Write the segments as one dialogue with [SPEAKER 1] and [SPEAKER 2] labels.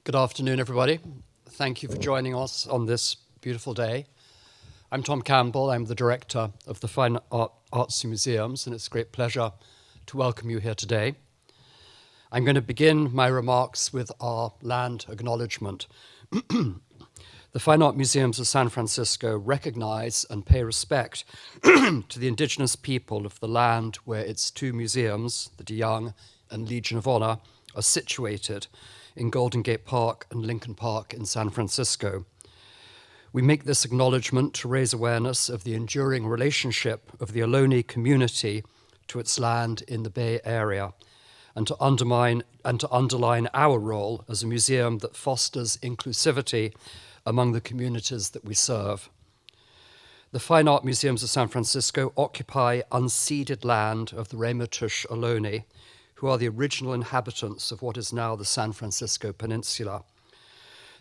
[SPEAKER 1] Good afternoon, everybody. Thank you for joining us on this beautiful day. I'm Tom Campbell. I'm the director of the Fine Arts Museums, and it's a great pleasure to welcome you here today. I'm going to begin my remarks with our land acknowledgement. The Fine Art Museums of San Francisco recognize and pay respect to the indigenous people of the land where its two museums, the DeYoung and Legion of Honor, are situated in Golden Gate Park and Lincoln Park in San Francisco. We make this acknowledgement to raise awareness of the enduring relationship of the Ohlone community to its land in the Bay Area, and to underline our role as a museum that fosters inclusivity among the communities that we serve. The Fine Art Museums of San Francisco occupy unceded land of the Ramaytush Ohlone, who are the original inhabitants of what is now the San Francisco Peninsula.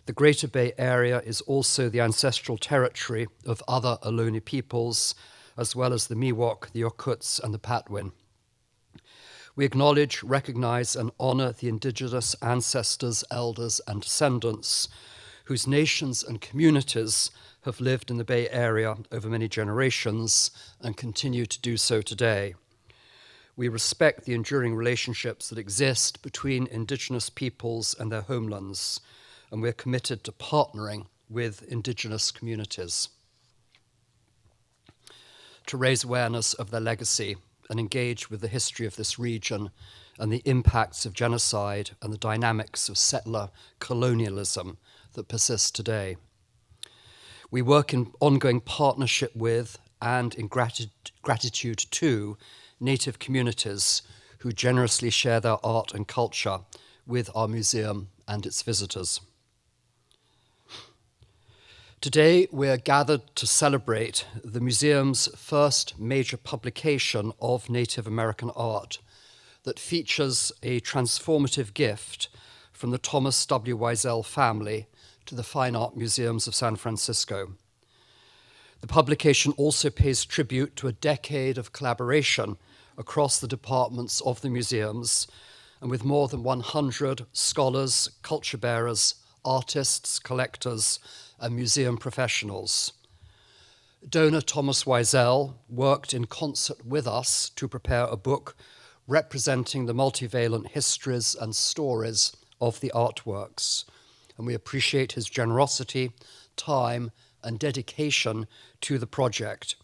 [SPEAKER 1] The Greater Bay Area is also the ancestral territory of other Ohlone peoples, as well as the Miwok, the Yokuts, and the Patwin. We acknowledge, recognize, and honor the indigenous ancestors, elders, and descendants whose nations and communities have lived in the Bay Area over many generations and continue to do so today. We respect the enduring relationships that exist between indigenous peoples and their homelands, and we're committed to partnering with indigenous communities to raise awareness of their legacy and engage with the history of this region and the impacts of genocide and the dynamics of settler colonialism that persist today. We work in ongoing partnership with and in gratitude to Native communities who generously share their art and culture with our museum and its visitors. Today, we are gathered to celebrate the museum's first major publication of Native American art that features a transformative gift from the Thomas W. Weisel family to the Fine Art Museums of San Francisco. The publication also pays tribute to a decade of collaboration across the departments of the museums, and with more than 100 scholars, culture bearers, artists, collectors, and museum professionals. Donor Thomas Weisel worked in concert with us to prepare a book representing the multivalent histories and stories of the artworks, and we appreciate his generosity, time, and dedication to the project.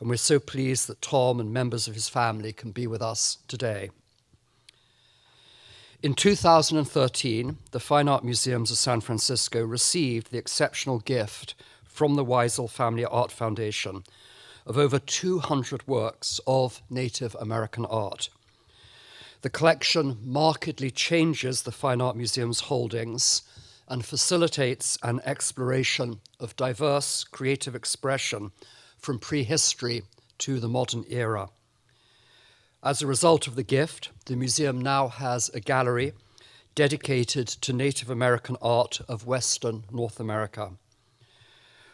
[SPEAKER 1] And we're so pleased that Tom and members of his family can be with us today. In 2013, the Fine Art Museums of San Francisco received the exceptional gift from the Weisel Family Art Foundation of over 200 works of Native American art. The collection markedly changes the Fine Art Museum's holdings and facilitates an exploration of diverse creative expression from prehistory to the modern era. As a result of the gift, the museum now has a gallery dedicated to Native American art of Western North America.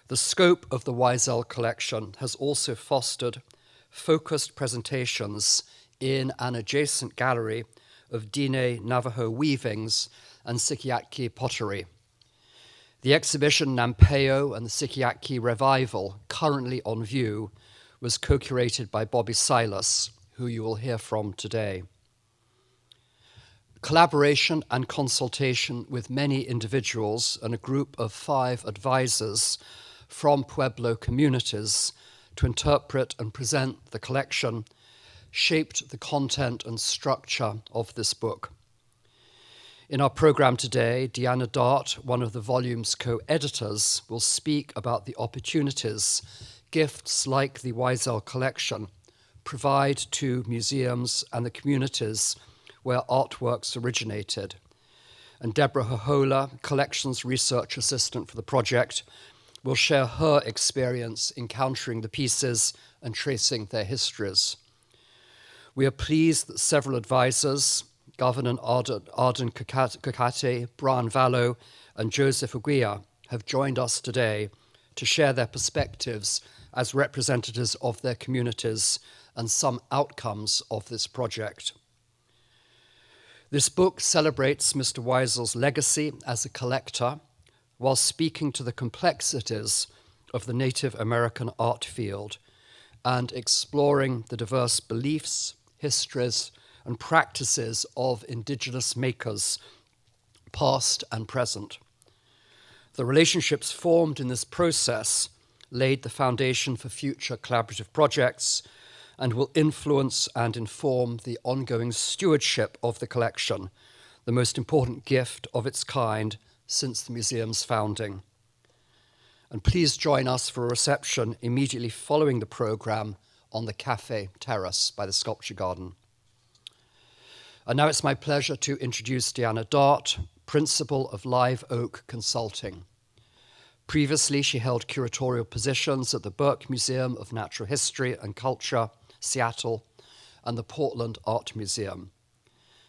[SPEAKER 1] The scope of the Weisel collection has also fostered focused presentations in an adjacent gallery of Diné Navajo weavings and Sikiatki pottery. The exhibition Nampeo and the Sikiatki Revival, currently on view, was co-curated by Bobby Silas, who you will hear from today. Collaboration and consultation with many individuals and a group of 5 advisors from Pueblo communities to interpret and present the collection shaped the content and structure of this book. In our program today, Deana Dartt, one of the volume's co-editors, will speak about the opportunities gifts like the Weisel collection provide to museums and the communities where artworks originated. And Deborah Jojola, collections research assistant for the project, will share her experience encountering the pieces and tracing their histories. We are pleased that several advisors, Governor Arden Kucate, Brian Vallo, and Joseph Aguilar, have joined us today to share their perspectives as representatives of their communities and some outcomes of this project. This book celebrates Mr. Weisel's legacy as a collector while speaking to the complexities of the Native American art field and exploring the diverse beliefs, histories, and practices of indigenous makers, past and present. The relationships formed in this process laid the foundation for future collaborative projects and will influence and inform the ongoing stewardship of the collection, the most important gift of its kind since the museum's founding. And please join us for a reception immediately following the program on the cafe terrace by the sculpture garden. And now it's my pleasure to introduce Deana Dartt, Principal of Live Oak Consulting. Previously, she held curatorial positions at the Burke Museum of Natural History and Culture, Seattle, and the Portland Art Museum.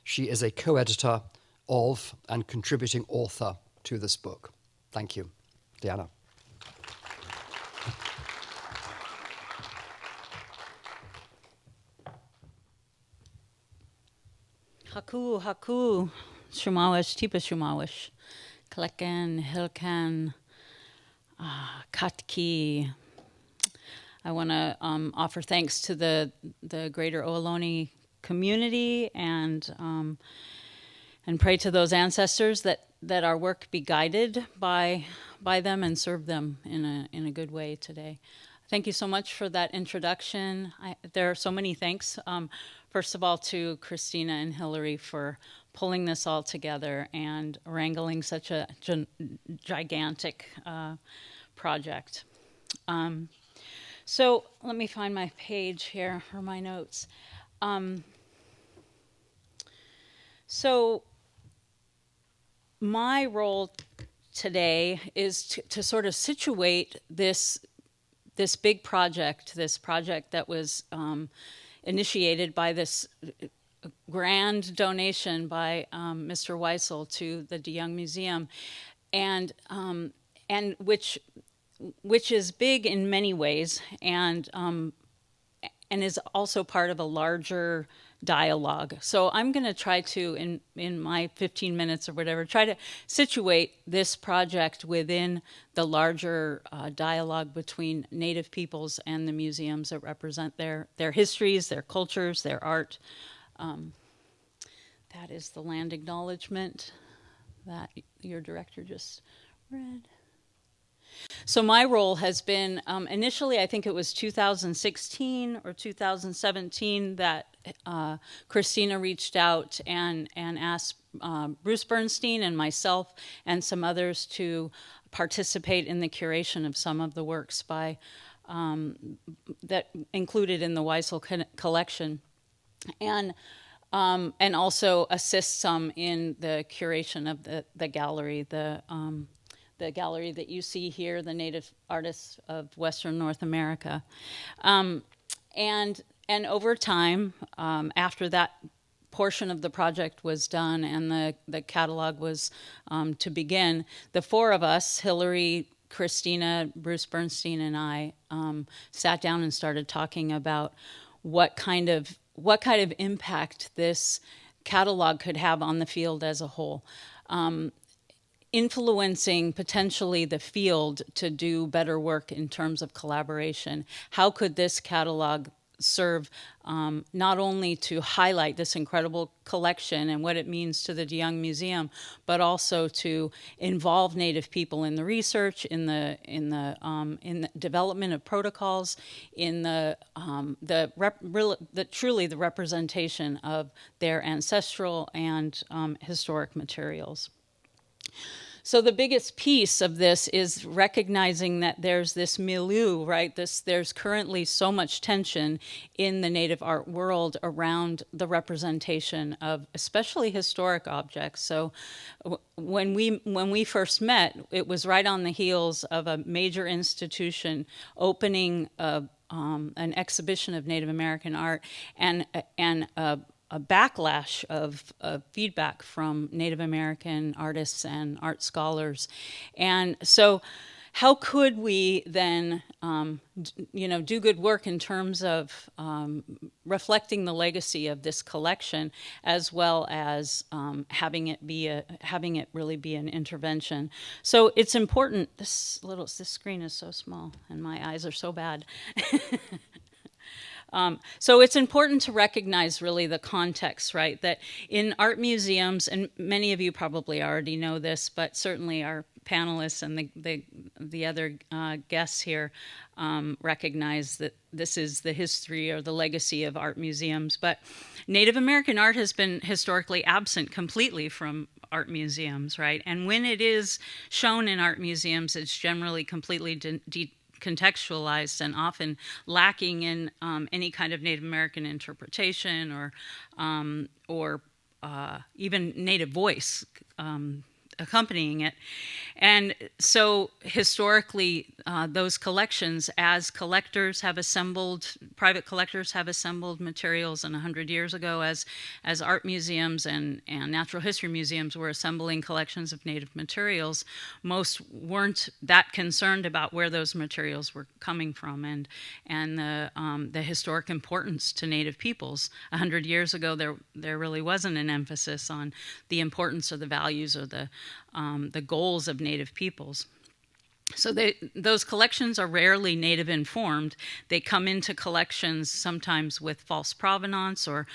[SPEAKER 1] She is a co-editor of and contributing author to this book. Thank you. Deana.
[SPEAKER 2] Haku, Shumawish, Tipa Shumawish, Klekan, Hilkan, Katki. I want to offer thanks to the greater Ohlone community and pray to those ancestors that our work be guided by them and serve them in a good way today. Thank you so much for that introduction. There are so many thanks. First of all, to Christina and Hillary for pulling this all together and wrangling such a gigantic project. So let me find my page here for my notes. So my role today is to sort of situate this big project, this project that was initiated by this grand donation by Mr. Weisel to the DeYoung Museum, and which is big in many ways, and is also part of a larger dialogue. So I'm going to try to, in my 15 minutes or whatever, try to situate this project within the larger dialogue between Native peoples and the museums that represent their histories, their cultures, their art. That is the land acknowledgement that your director just read. So my role has been, initially I think it was 2016 or 2017 that Christina reached out and asked Bruce Bernstein and myself and some others to participate in the curation of some of the works by that included in the Weisel collection, and also assist some in the curation of the gallery, the gallery that you see here, the Native Artists of Western North America. And over time, after that portion of the project was done and the catalog was to begin, the four of us, Hillary, Christina, Bruce Bernstein, and I, sat down and started talking about what kind of impact this catalog could have on the field as a whole. Influencing potentially the field to do better work in terms of collaboration. How could this catalog serve not only to highlight this incredible collection and what it means to the DeYoung Museum, but also to involve Native people in the research, in the development of protocols, in truly the representation of their ancestral and historic materials. So the biggest piece of this is recognizing that there's this milieu, right? There's currently so much tension in the Native art world around the representation of especially historic objects. So when we first met, it was right on the heels of a major institution opening an exhibition of Native American art and a backlash of feedback from Native American artists and art scholars. And so how could we then, do good work in terms of reflecting the legacy of this collection, as well as having it really be an intervention. So it's important. This screen is so small, and my eyes are so bad. So it's important to recognize really the context, right? That in art museums, and many of you probably already know this, but certainly our panelists and the other guests here recognize that this is the history or the legacy of art museums. But Native American art has been historically absent completely from art museums, right? And when it is shown in art museums, it's generally completely contextualized and often lacking in any kind of Native American interpretation or even Native voice accompanying it. And so historically, those collections, as collectors have assembled, private collectors have assembled materials, and 100 years ago, as art museums and natural history museums were assembling collections of Native materials, most weren't that concerned about where those materials were coming from and the historic importance to Native peoples. 100 years ago, there really wasn't an emphasis on the importance or the values or the goals of Native peoples. So those collections are rarely Native informed. They come into collections sometimes with false provenance or,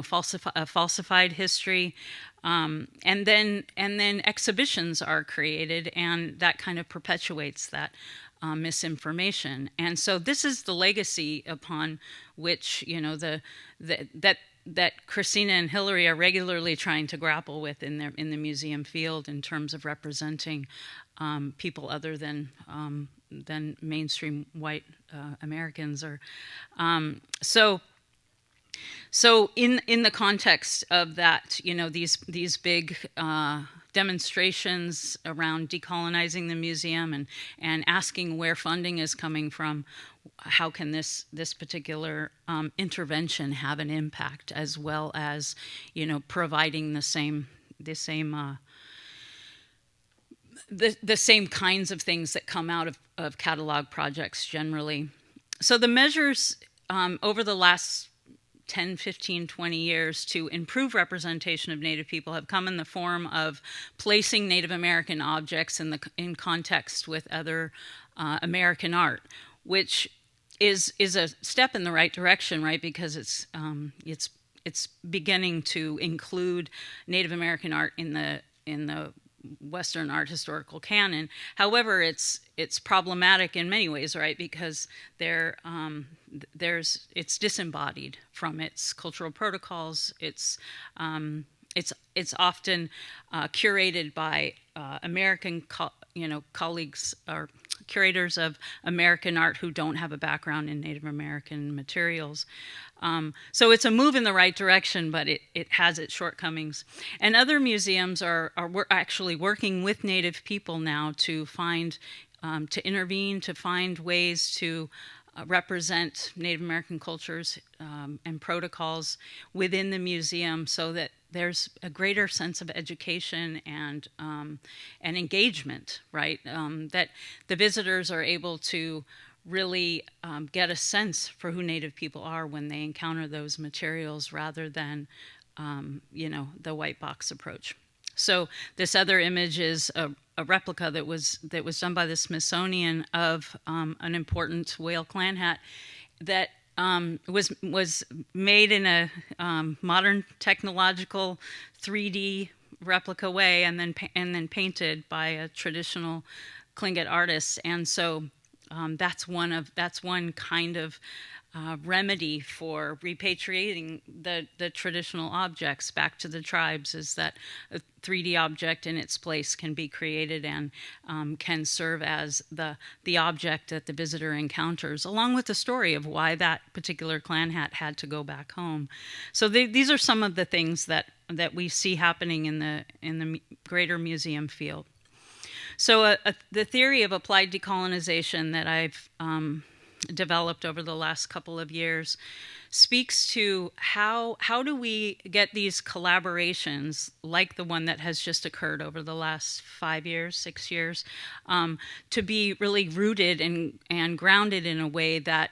[SPEAKER 2] falsified history, and then exhibitions are created, and that kind of perpetuates that misinformation. And so this is the legacy upon which that Christina and Hillary are regularly trying to grapple with in the museum field in terms of representing people other than mainstream white Americans. Or so in the context of that, these big demonstrations around decolonizing the museum and asking where funding is coming from, how can this particular intervention have an impact, as well as providing the same kinds of things that come out of catalog projects generally. So the measures over the last 10, 15, 20 years to improve representation of Native people have come in the form of placing Native American objects in context with other American art, which is a step in the right direction, right? Because it's beginning to include Native American art in the Western art historical canon. However, it's problematic in many ways, right? Because it's disembodied from its cultural protocols. It's often curated by American colleagues or curators of American art who don't have a background in Native American materials. So it's a move in the right direction, but it has its shortcomings. And other museums are actually working with Native people now to intervene, to find ways to represent Native American cultures and protocols within the museum, so that there's a greater sense of education and engagement, right? That the visitors are able to really get a sense for who Native people are when they encounter those materials, rather than the white box approach. So this other image is a replica that was done by the Smithsonian of an important whale clan hat that was made in a modern technological 3D replica way, and then painted by a traditional Tlingit artist. And so that's one kind of remedy for repatriating the traditional objects back to the tribes, is that a 3D object in its place can be created and can serve as the object that the visitor encounters, along with the story of why that particular clan hat had to go back home. So these are some of the things that we see happening in the greater museum field. So the theory of applied decolonization that I've developed over the last couple of years speaks to how do we get these collaborations like the one that has just occurred over the last 5 years, 6 years, to be really rooted and grounded in a way that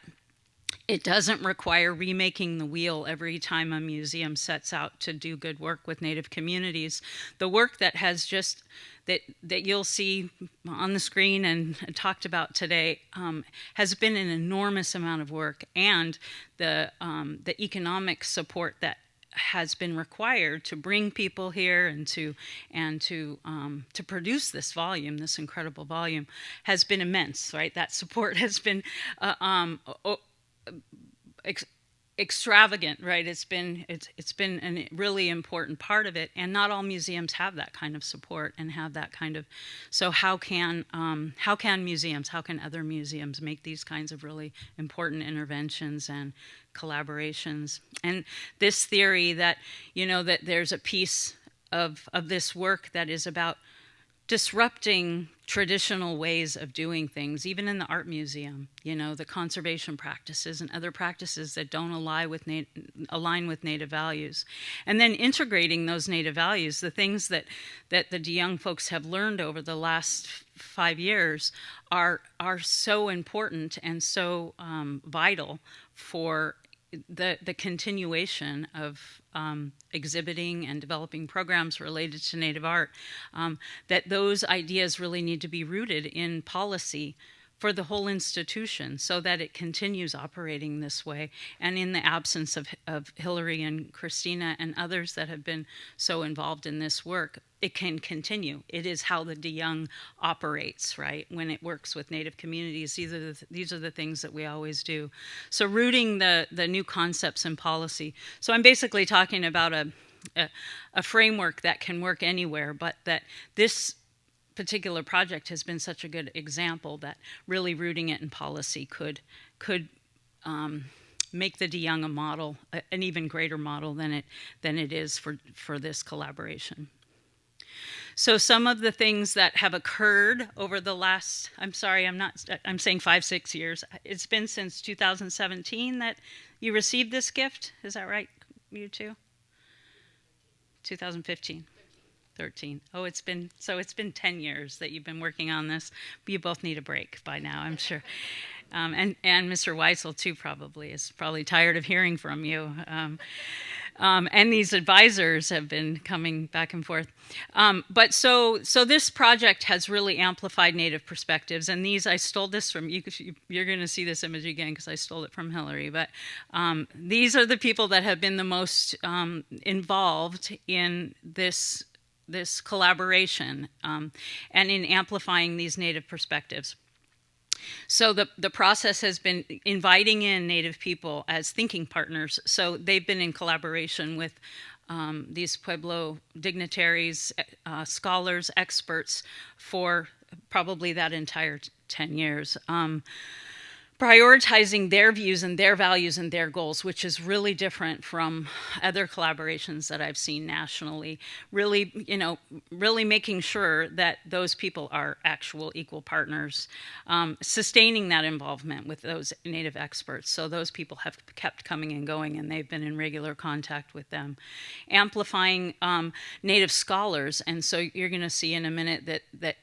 [SPEAKER 2] it doesn't require remaking the wheel every time a museum sets out to do good work with Native communities. The work that has just that you'll see on the screen and talked about today has been an enormous amount of work, and the economic support that has been required to bring people here and to produce this volume, this incredible volume, has been immense. Right, that support has been extravagant, right? It's been a really important part of it, and not all museums have that kind of support and have that kind of. So how can museums, how can other museums make these kinds of really important interventions and collaborations? And this theory that that there's a piece of this work that is about disrupting traditional ways of doing things, even in the art museum, the conservation practices and other practices that don't align with Native values. And then integrating those Native values, the things that the young folks have learned over the last 5 years are so important and so vital for the continuation of exhibiting and developing programs related to Native art, that those ideas really need to be rooted in policy for the whole institution so that it continues operating this way. And in the absence of Hillary and Christina and others that have been so involved in this work, it can continue. It is how the DeYoung operates, right? When it works with Native communities, these are the things that we always do. So rooting the new concepts in policy. So I'm basically talking about a framework that can work anywhere, but that this particular project has been such a good example that really rooting it in policy could make the DeYoung a model, an even greater model than it is for this collaboration. So some of the things that have occurred over the last, I'm saying 5-6 years. It's been since 2017 that you received this gift. Is that right, you two? 2015. 13. Oh, it's been 10 years that you've been working on this. You both need a break by now, I'm sure. And Mr. Weisel too is probably tired of hearing from you. And these advisors have been coming back and forth. But so this project has really amplified Native perspectives. And I stole this from you. You're going to see this image again because I stole it from Hillary. But these are the people that have been the most involved in this collaboration and in amplifying these Native perspectives. So the process has been inviting in Native people as thinking partners. So they've been in collaboration with these Pueblo dignitaries, scholars, experts for probably that entire 10 years. Prioritizing their views and their values and their goals, which is really different from other collaborations that I've seen nationally. Really making sure that those people are actual equal partners, sustaining that involvement with those Native experts. So those people have kept coming and going, and they've been in regular contact with them. Amplifying Native scholars, and so you're going to see in a minute that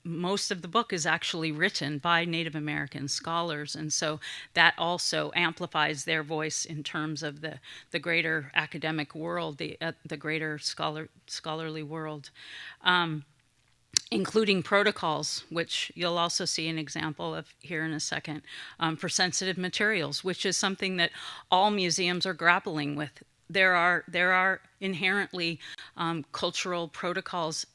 [SPEAKER 2] most of the book is actually written by Native American scholars, and so that also amplifies their voice in terms of the greater academic world, the greater scholarly world, including protocols, which you'll also see an example of here in a second, for sensitive materials, which is something that all museums are grappling with. There are inherently cultural protocols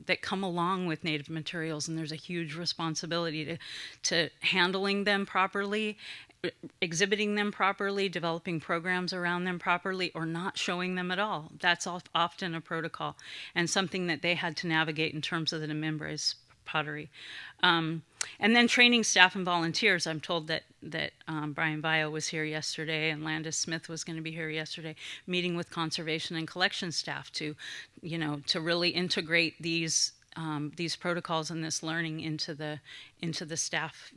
[SPEAKER 2] that come along with Native materials, and there's a huge responsibility to handling them properly, exhibiting them properly, developing programs around them properly, or not showing them at all. That's often a protocol and something that they had to navigate in terms of the Jemez pottery. And then training staff and volunteers. I'm told that Brian Vallo was here yesterday and Landis Smith was going to be here yesterday, meeting with conservation and collection staff to really integrate these these protocols and this learning into the staff,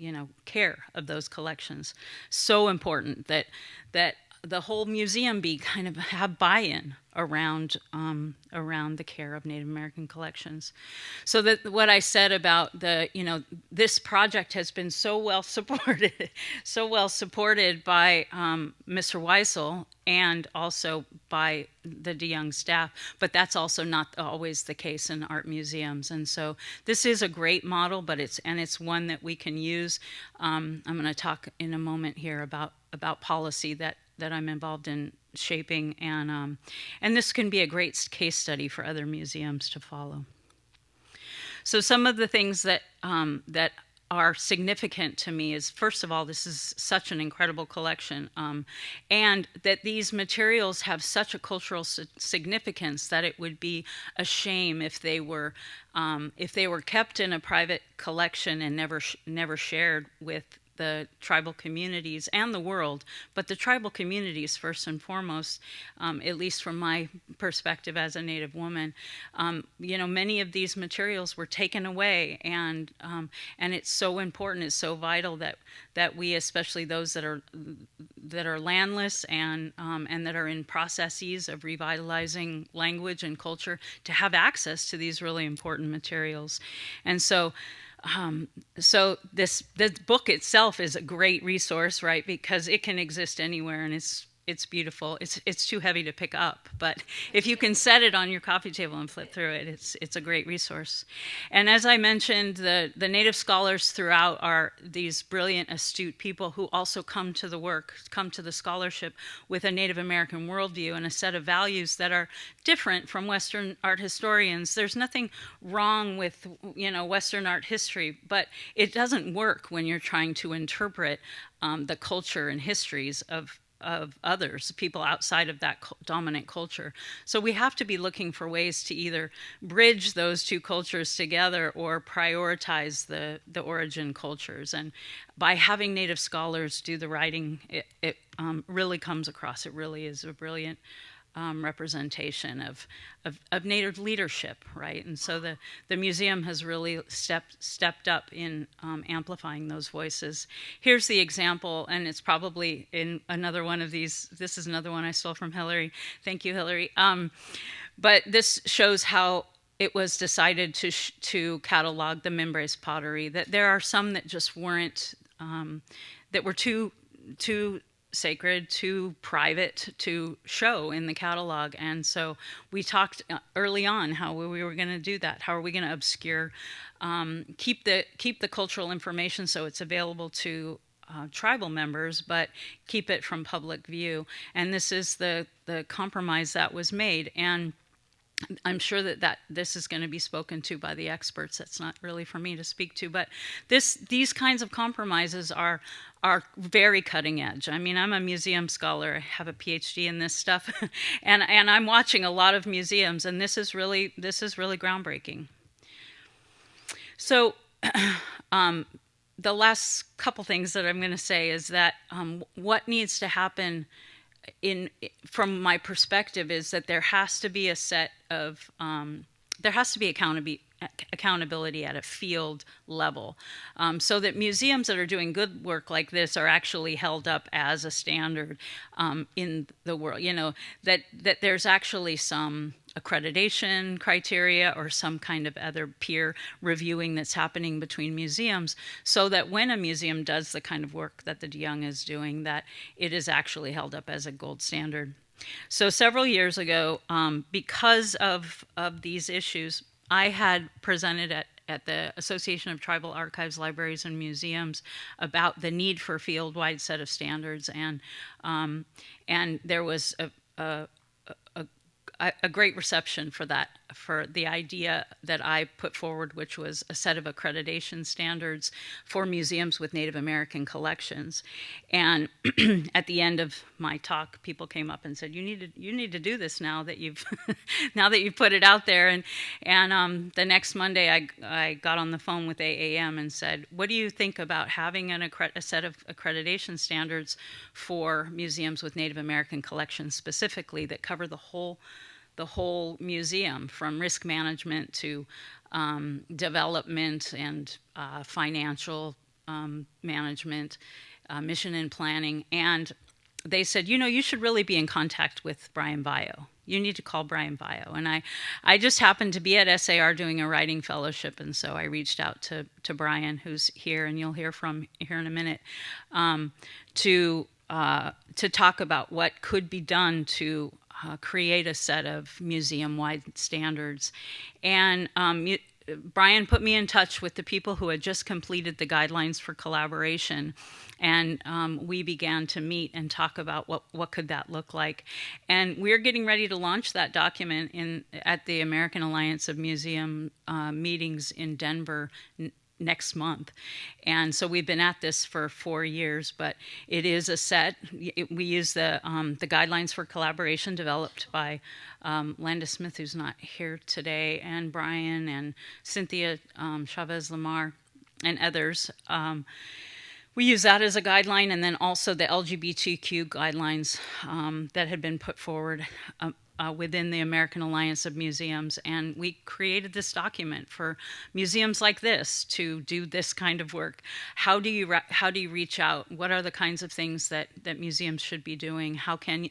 [SPEAKER 2] care of those collections. So important that the whole museum be kind of have buy-in around the care of Native American collections. So that what I said about this project has been so well supported by Mr. Weisel and also by the DeYoung staff, but that's also not always the case in art museums. And so this is a great model, but it's one that we can use. I'm going to talk in a moment here about policy that I'm involved in shaping, and this can be a great case study for other museums to follow. So some of the things that are significant to me is, first of all, this is such an incredible collection, and that these materials have such a cultural significance that it would be a shame if they were kept in a private collection and never shared with the tribal communities and the world, but the tribal communities first and foremost, at least from my perspective as a Native woman. Many of these materials were taken away, and it's so important, it's so vital that we, especially those that are landless and that are in processes of revitalizing language and culture, to have access to these really important materials. And so this book itself is a great resource, right? Because it can exist anywhere, and it's beautiful. It's too heavy to pick up, but if you can set it on your coffee table and flip through it, it's a great resource. And as I mentioned, the Native scholars throughout are these brilliant, astute people who also come to the scholarship with a Native American worldview and a set of values that are different from Western art historians. There's nothing wrong with Western art history, but it doesn't work when you're trying to interpret the culture and histories of others, people outside of that dominant culture. So we have to be looking for ways to either bridge those two cultures together or prioritize the origin cultures. And by having Native scholars do the writing, it really comes across. It really is a brilliant representation of Native leadership, right? And so the museum has really stepped up in amplifying those voices. Here's the example, and it's probably in another one of these. This is another one I stole from Hillary. Thank you, Hillary. But this shows how it was decided to catalog the Mimbres pottery. That there are some that just weren't, that were too sacred, too private to show in the catalog. And so we talked early on how we were going to do that. How are we going to obscure, keep the cultural information so it's available to tribal members, but keep it from public view. And this is the compromise that was made. And I'm sure that this is going to be spoken to by the experts. That's not really for me to speak to, but these kinds of compromises are very cutting edge. I mean, I'm a museum scholar. I have a PhD in this stuff, and I'm watching a lot of museums, and this is really groundbreaking. So, the last couple things that I'm going to say is that what needs to happen from my perspective is that there has to be a set of accountability at a field level, so that museums that are doing good work like this are actually held up as a standard in the world. That there's actually some accreditation criteria or some kind of other peer reviewing that's happening between museums, so that when a museum does the kind of work that the DeYoung is doing, that it is actually held up as a gold standard. So several years ago, because of these issues, I had presented at the Association of Tribal Archives, Libraries, and Museums about the need for a field-wide set of standards, and there was a great reception for that, for the idea that I put forward, which was a set of accreditation standards for museums with Native American collections. And at the end of my talk, people came up and said, "You need to do this now that you've put it out there." And the next Monday, I got on the phone with AAM and said, "What do you think about having a set of accreditation standards for museums with Native American collections specifically that cover the whole the whole museum, from risk management to development and financial management, mission and planning. And they said, you should really be in contact with Brian Vallo. You need to call Brian Vallo. And I just happened to be at SAR doing a writing fellowship, and so I reached out to Brian, who's here, and you'll hear from here in a minute, to talk about what could be done to create a set of museum-wide standards. And Brian put me in touch with the people who had just completed the guidelines for collaboration, and we began to meet and talk about what could that look like. And we're getting ready to launch that document at the American Alliance of Museum meetings in Denver next month. And so we've been at this for 4 years, but it is a set. We use the guidelines for collaboration developed by Landa Smith, who's not here today, and Brian and Cynthia Chavez Lamar and others. We use that as a guideline, and then also the LGBTQ guidelines that had been put forward within the American Alliance of Museums. And we created this document for museums like this to do this kind of work. How do you reach out? What are the kinds of things that museums should be doing? How can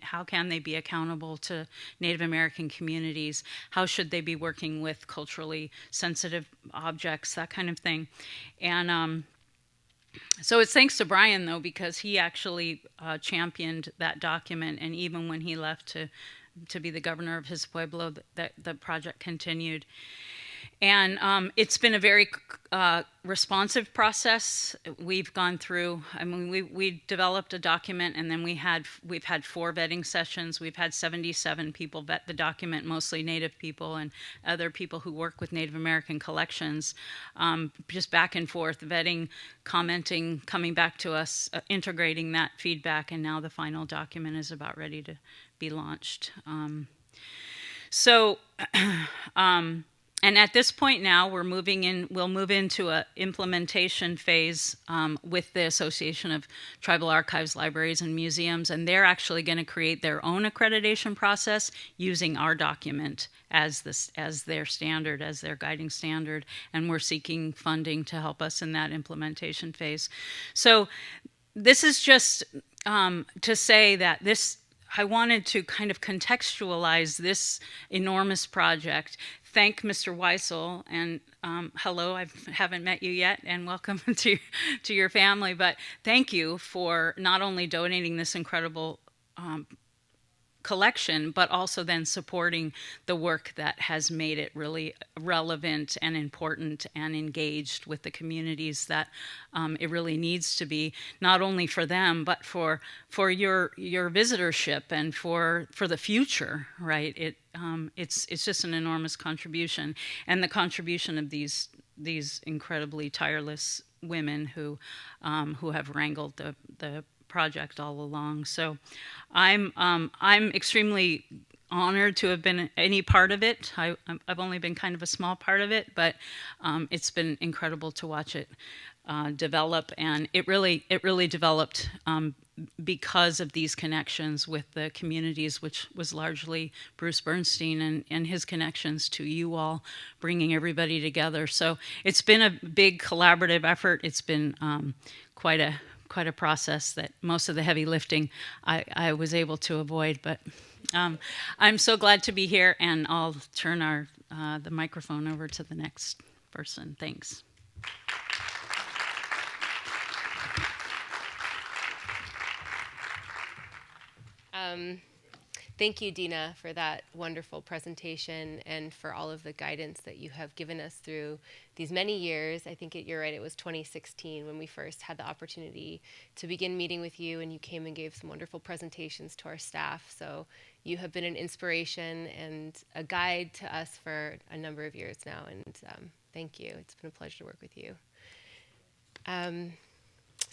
[SPEAKER 2] they be accountable to Native American communities? How should they be working with culturally sensitive objects, that kind of thing? And so it's thanks to Brian, though, because he actually championed that document, and even when he left to be the governor of his pueblo, the project continued. And it's been a very responsive process. We've gone through, we developed a document, and then we've had 4 vetting sessions. We've had 77 people vet the document, mostly Native people and other people who work with Native American collections, just back and forth, vetting, commenting, coming back to us, integrating that feedback, and now the final document is about ready to be launched. And at this point now, we'll move into an implementation phase with the Association of Tribal Archives, Libraries, and Museums, and they're actually going to create their own accreditation process using our document as their standard, as their guiding standard, and we're seeking funding to help us in that implementation phase. So this is just to say that I wanted to kind of contextualize this enormous project. Thank Mr. Weisel, and hello, I haven't met you yet, and welcome to your family, but thank you for not only donating this incredible collection, but also then supporting the work that has made it really relevant and important and engaged with the communities that it really needs to be, not only for them, but for your visitorship and for the future, right? It's just an enormous contribution, and the contribution of these incredibly tireless women who have wrangled the project all along. So I'm extremely honored to have been any part of it. I've only been kind of a small part of it, but it's been incredible to watch it develop, and it really developed because of these connections with the communities, which was largely Bruce Bernstein and his connections to you all, bringing everybody together. So it's been a big collaborative effort. It's been quite a process that most of the heavy lifting I was able to avoid, but I'm so glad to be here, and I'll turn the microphone over to the next person. Thanks.
[SPEAKER 3] Thank you, Deana, for that wonderful presentation and for all of the guidance that you have given us through these many years. I think you're right, it was 2016 when we first had the opportunity to begin meeting with you, and you came and gave some wonderful presentations to our staff. So you have been an inspiration and a guide to us for a number of years now, and thank you. It's been a pleasure to work with you.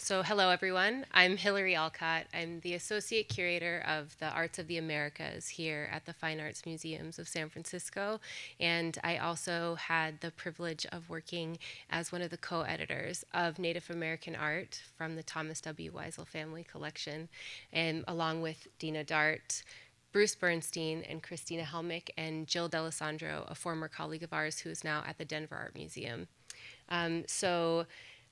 [SPEAKER 3] So hello, everyone. I'm Hillary Alcott. I'm the Associate Curator of the Arts of the Americas here at the Fine Arts Museums of San Francisco. And I also had the privilege of working as one of the co-editors of Native American art from the Thomas W. Weisel Family Collection, and along with Deana Dartt, Bruce Bernstein and Christina Helmick and Jill D'Alessandro, a former colleague of ours who is now at the Denver Art Museum. So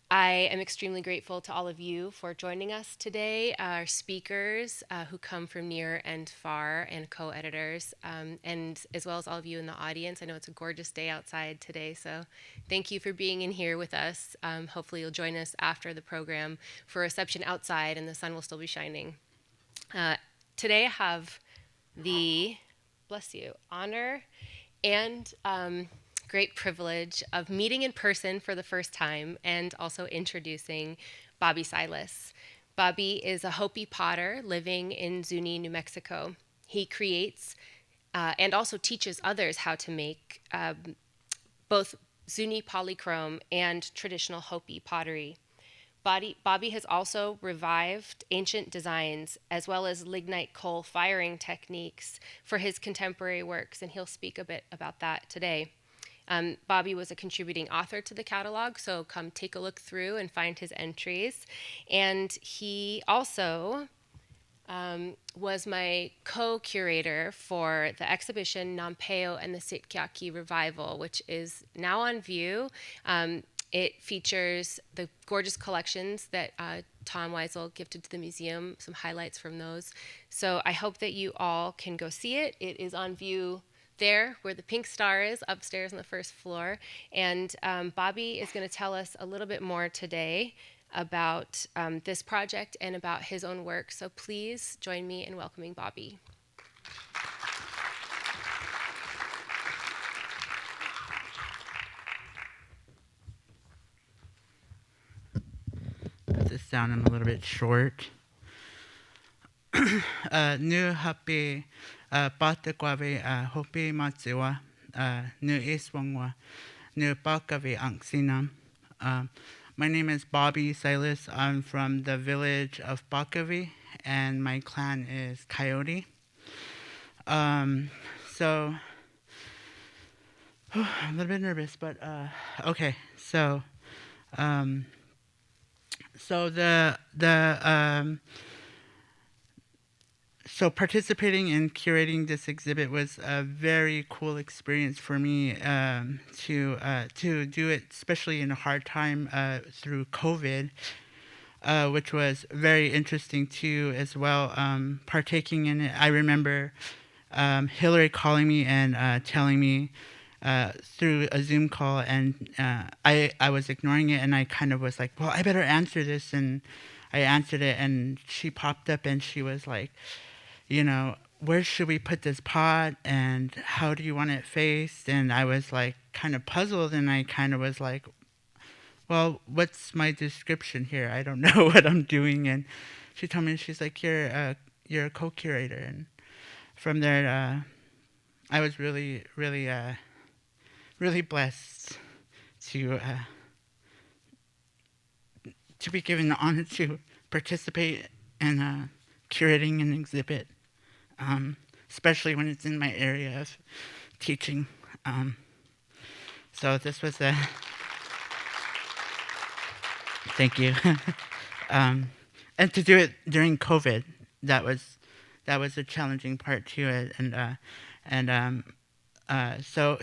[SPEAKER 3] I am extremely grateful to all of you for joining us today, our speakers who come from near and far, and co-editors, and as well as all of you in the audience. I know it's a gorgeous day outside today, so thank you for being in here with us. Hopefully you'll join us after the program for a reception outside, and the sun will still be shining. Today I have the, bless you, honor and great privilege of meeting in person for the first time and also introducing Bobby Silas. Bobby is a Hopi potter living in Zuni, New Mexico. He creates and also teaches others how to make both Zuni polychrome and traditional Hopi pottery. Bobby has also revived ancient designs as well as lignite coal firing techniques for his contemporary works, and he'll speak a bit about that today. Bobby was a contributing author to the catalog, so come take a look through and find his entries. And he also was my co-curator for the exhibition Nampeo and the Sitkyaki Revival, which is now on view. It features the gorgeous collections that Tom Weisel gifted to the museum, some highlights from those. So I hope that you all can go see it. It is on view there where the pink star is, upstairs on the first floor. And Bobby is going to tell us a little bit more today about this project and about his own work. So please join me in welcoming Bobby.
[SPEAKER 4] This down, I'm a little bit short. Nu happy Batakwavi Hopi Matsiwa Nu Iswangwa Nu Bakavi Anksinam. My name is Bobby Silas. I'm from the village of Bakavi, and my clan is Coyote. So I'm a little bit nervous, but okay. So So participating in curating this exhibit was a very cool experience for me to do it, especially in a hard time through COVID, which was very interesting too as well. Partaking in it, I remember Hillary calling me and telling me through a Zoom call, and I was ignoring it, and I kind of was like, well, I better answer this, and I answered it, and she popped up and she was like, you know, where should we put this pot, and how do you want it faced? And I was like kind of puzzled, and I kind of was like, well, what's my description here? I don't know what I'm doing. And she told me, she's like, you're a co-curator. And from there, I was really blessed to be given the honor to participate in curating an exhibit, especially when it's in my area of teaching. So this was a thank you, and to do it during COVID, that was a challenging part to it, so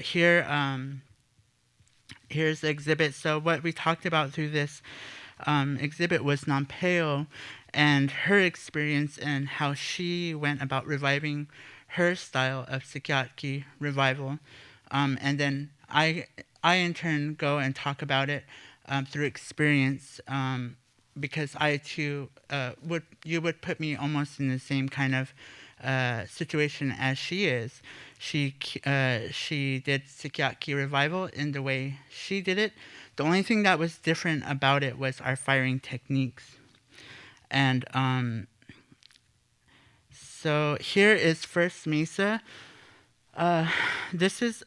[SPEAKER 4] here's the exhibit. So what we talked about through this exhibit was Nampeo and her experience and how she went about reviving her style of Sitkyaki revival, and then I in turn go and talk about it through experience, because I too you would put me almost in the same kind of situation as she is. She did Sitkyaki revival in the way she did it. The only thing that was different about it was our firing techniques. And so here is First Mesa. This shows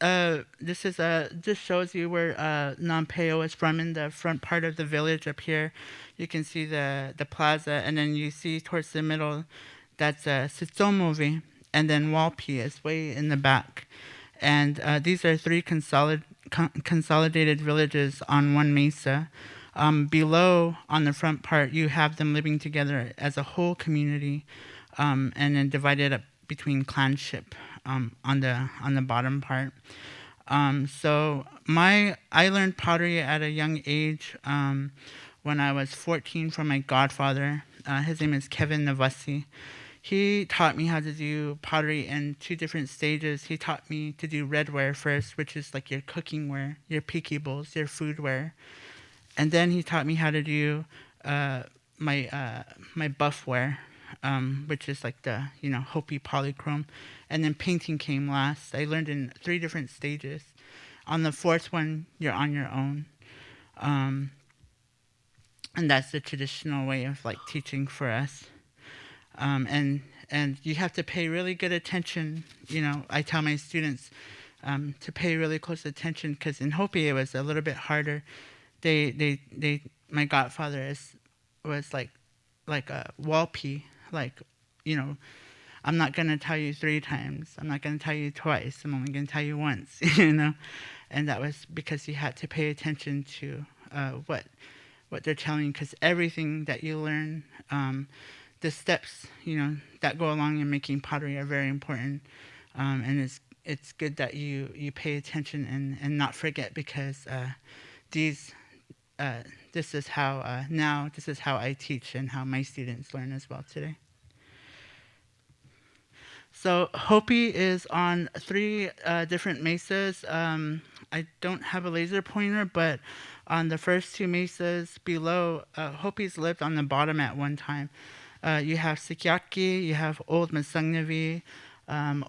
[SPEAKER 4] you where Nampeo is from, in the front part of the village up here. You can see the plaza, and then you see towards the middle, that's Sitsomovi, and then Walpi is way in the back. And these are three consolidated villages on one mesa. Below, on the front part, you have them living together as a whole community, and then divided up between clanship on the bottom part. So I learned pottery at a young age when I was 14 from my godfather. His name is Kevin Navasi. He taught me how to do pottery in 2 different stages. He taught me to do redware first, which is like your cooking ware, your piki bowls, your foodware. And then he taught me how to do my buffware, which is like the Hopi polychrome. And then painting came last. I learned in 3 different stages. On the 4th one, you're on your own. And that's the traditional way of like teaching for us. And you have to pay really good attention. I tell my students to pay really close attention, because in Hopi it was a little bit harder. My godfather was like a walpi, I'm not going to tell you 3 times. I'm not going to tell you twice. I'm only going to tell you once, And that was because he had to pay attention to what they're telling you, because everything that you learn, the steps, that go along in making pottery are very important. And it's good that you pay attention and not forget, because this is how I teach and how my students learn as well today. So Hopi is on 3 different mesas. I don't have a laser pointer, but on the first 2 mesas below, Hopis lived on the bottom at one time. You have Sikyatki, you have Old Masungnavi,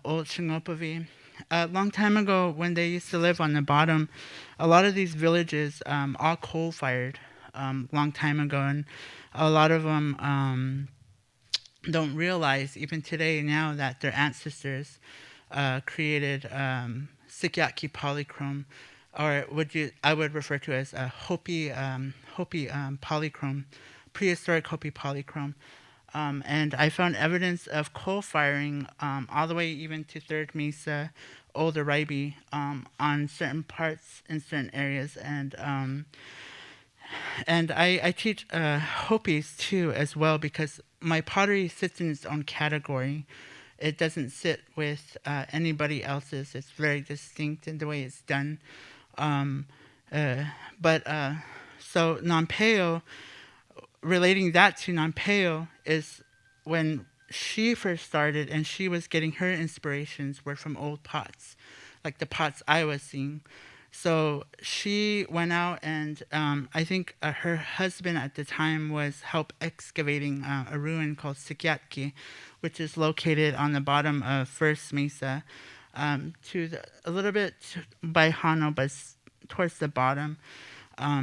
[SPEAKER 4] Old Shingopavi. A long time ago, when they used to live on the bottom, a lot of these villages all coal-fired long time ago, and a lot of them don't realize, even today now, that their ancestors created Sikyatki polychrome, or I would refer to as a Hopi polychrome, prehistoric Hopi polychrome. And I found evidence of coal firing all the way even to Third Mesa, Old Araibi, on certain parts in certain areas. And I teach Hopis too as well, because my pottery sits in its own category. It doesn't sit with anybody else's. It's very distinct in the way it's done. So Nampeo, relating that to Nampeo, is when she first started and she was getting her inspirations were from old pots, like the pots I was seeing. So she went out and I think her husband at the time was help excavating a ruin called Sikyatki, which is located on the bottom of First Mesa, a little bit by Hano, but towards the bottom.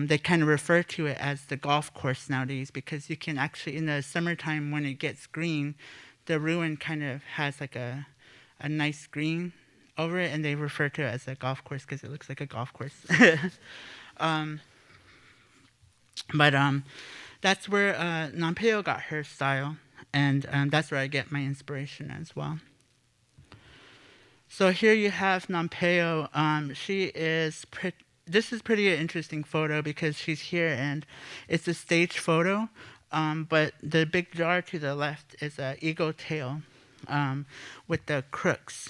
[SPEAKER 4] They kind of refer to it as the golf course nowadays, because you can actually, in the summertime when it gets green, the ruin kind of has like a nice green over it, and they refer to it as a golf course because it looks like a golf course. But that's where Nampeo got her style, and that's where I get my inspiration as well. So here you have Nampeo. This is pretty interesting photo because she's here and it's a staged photo, but the big jar to the left is an eagle tail with the crooks.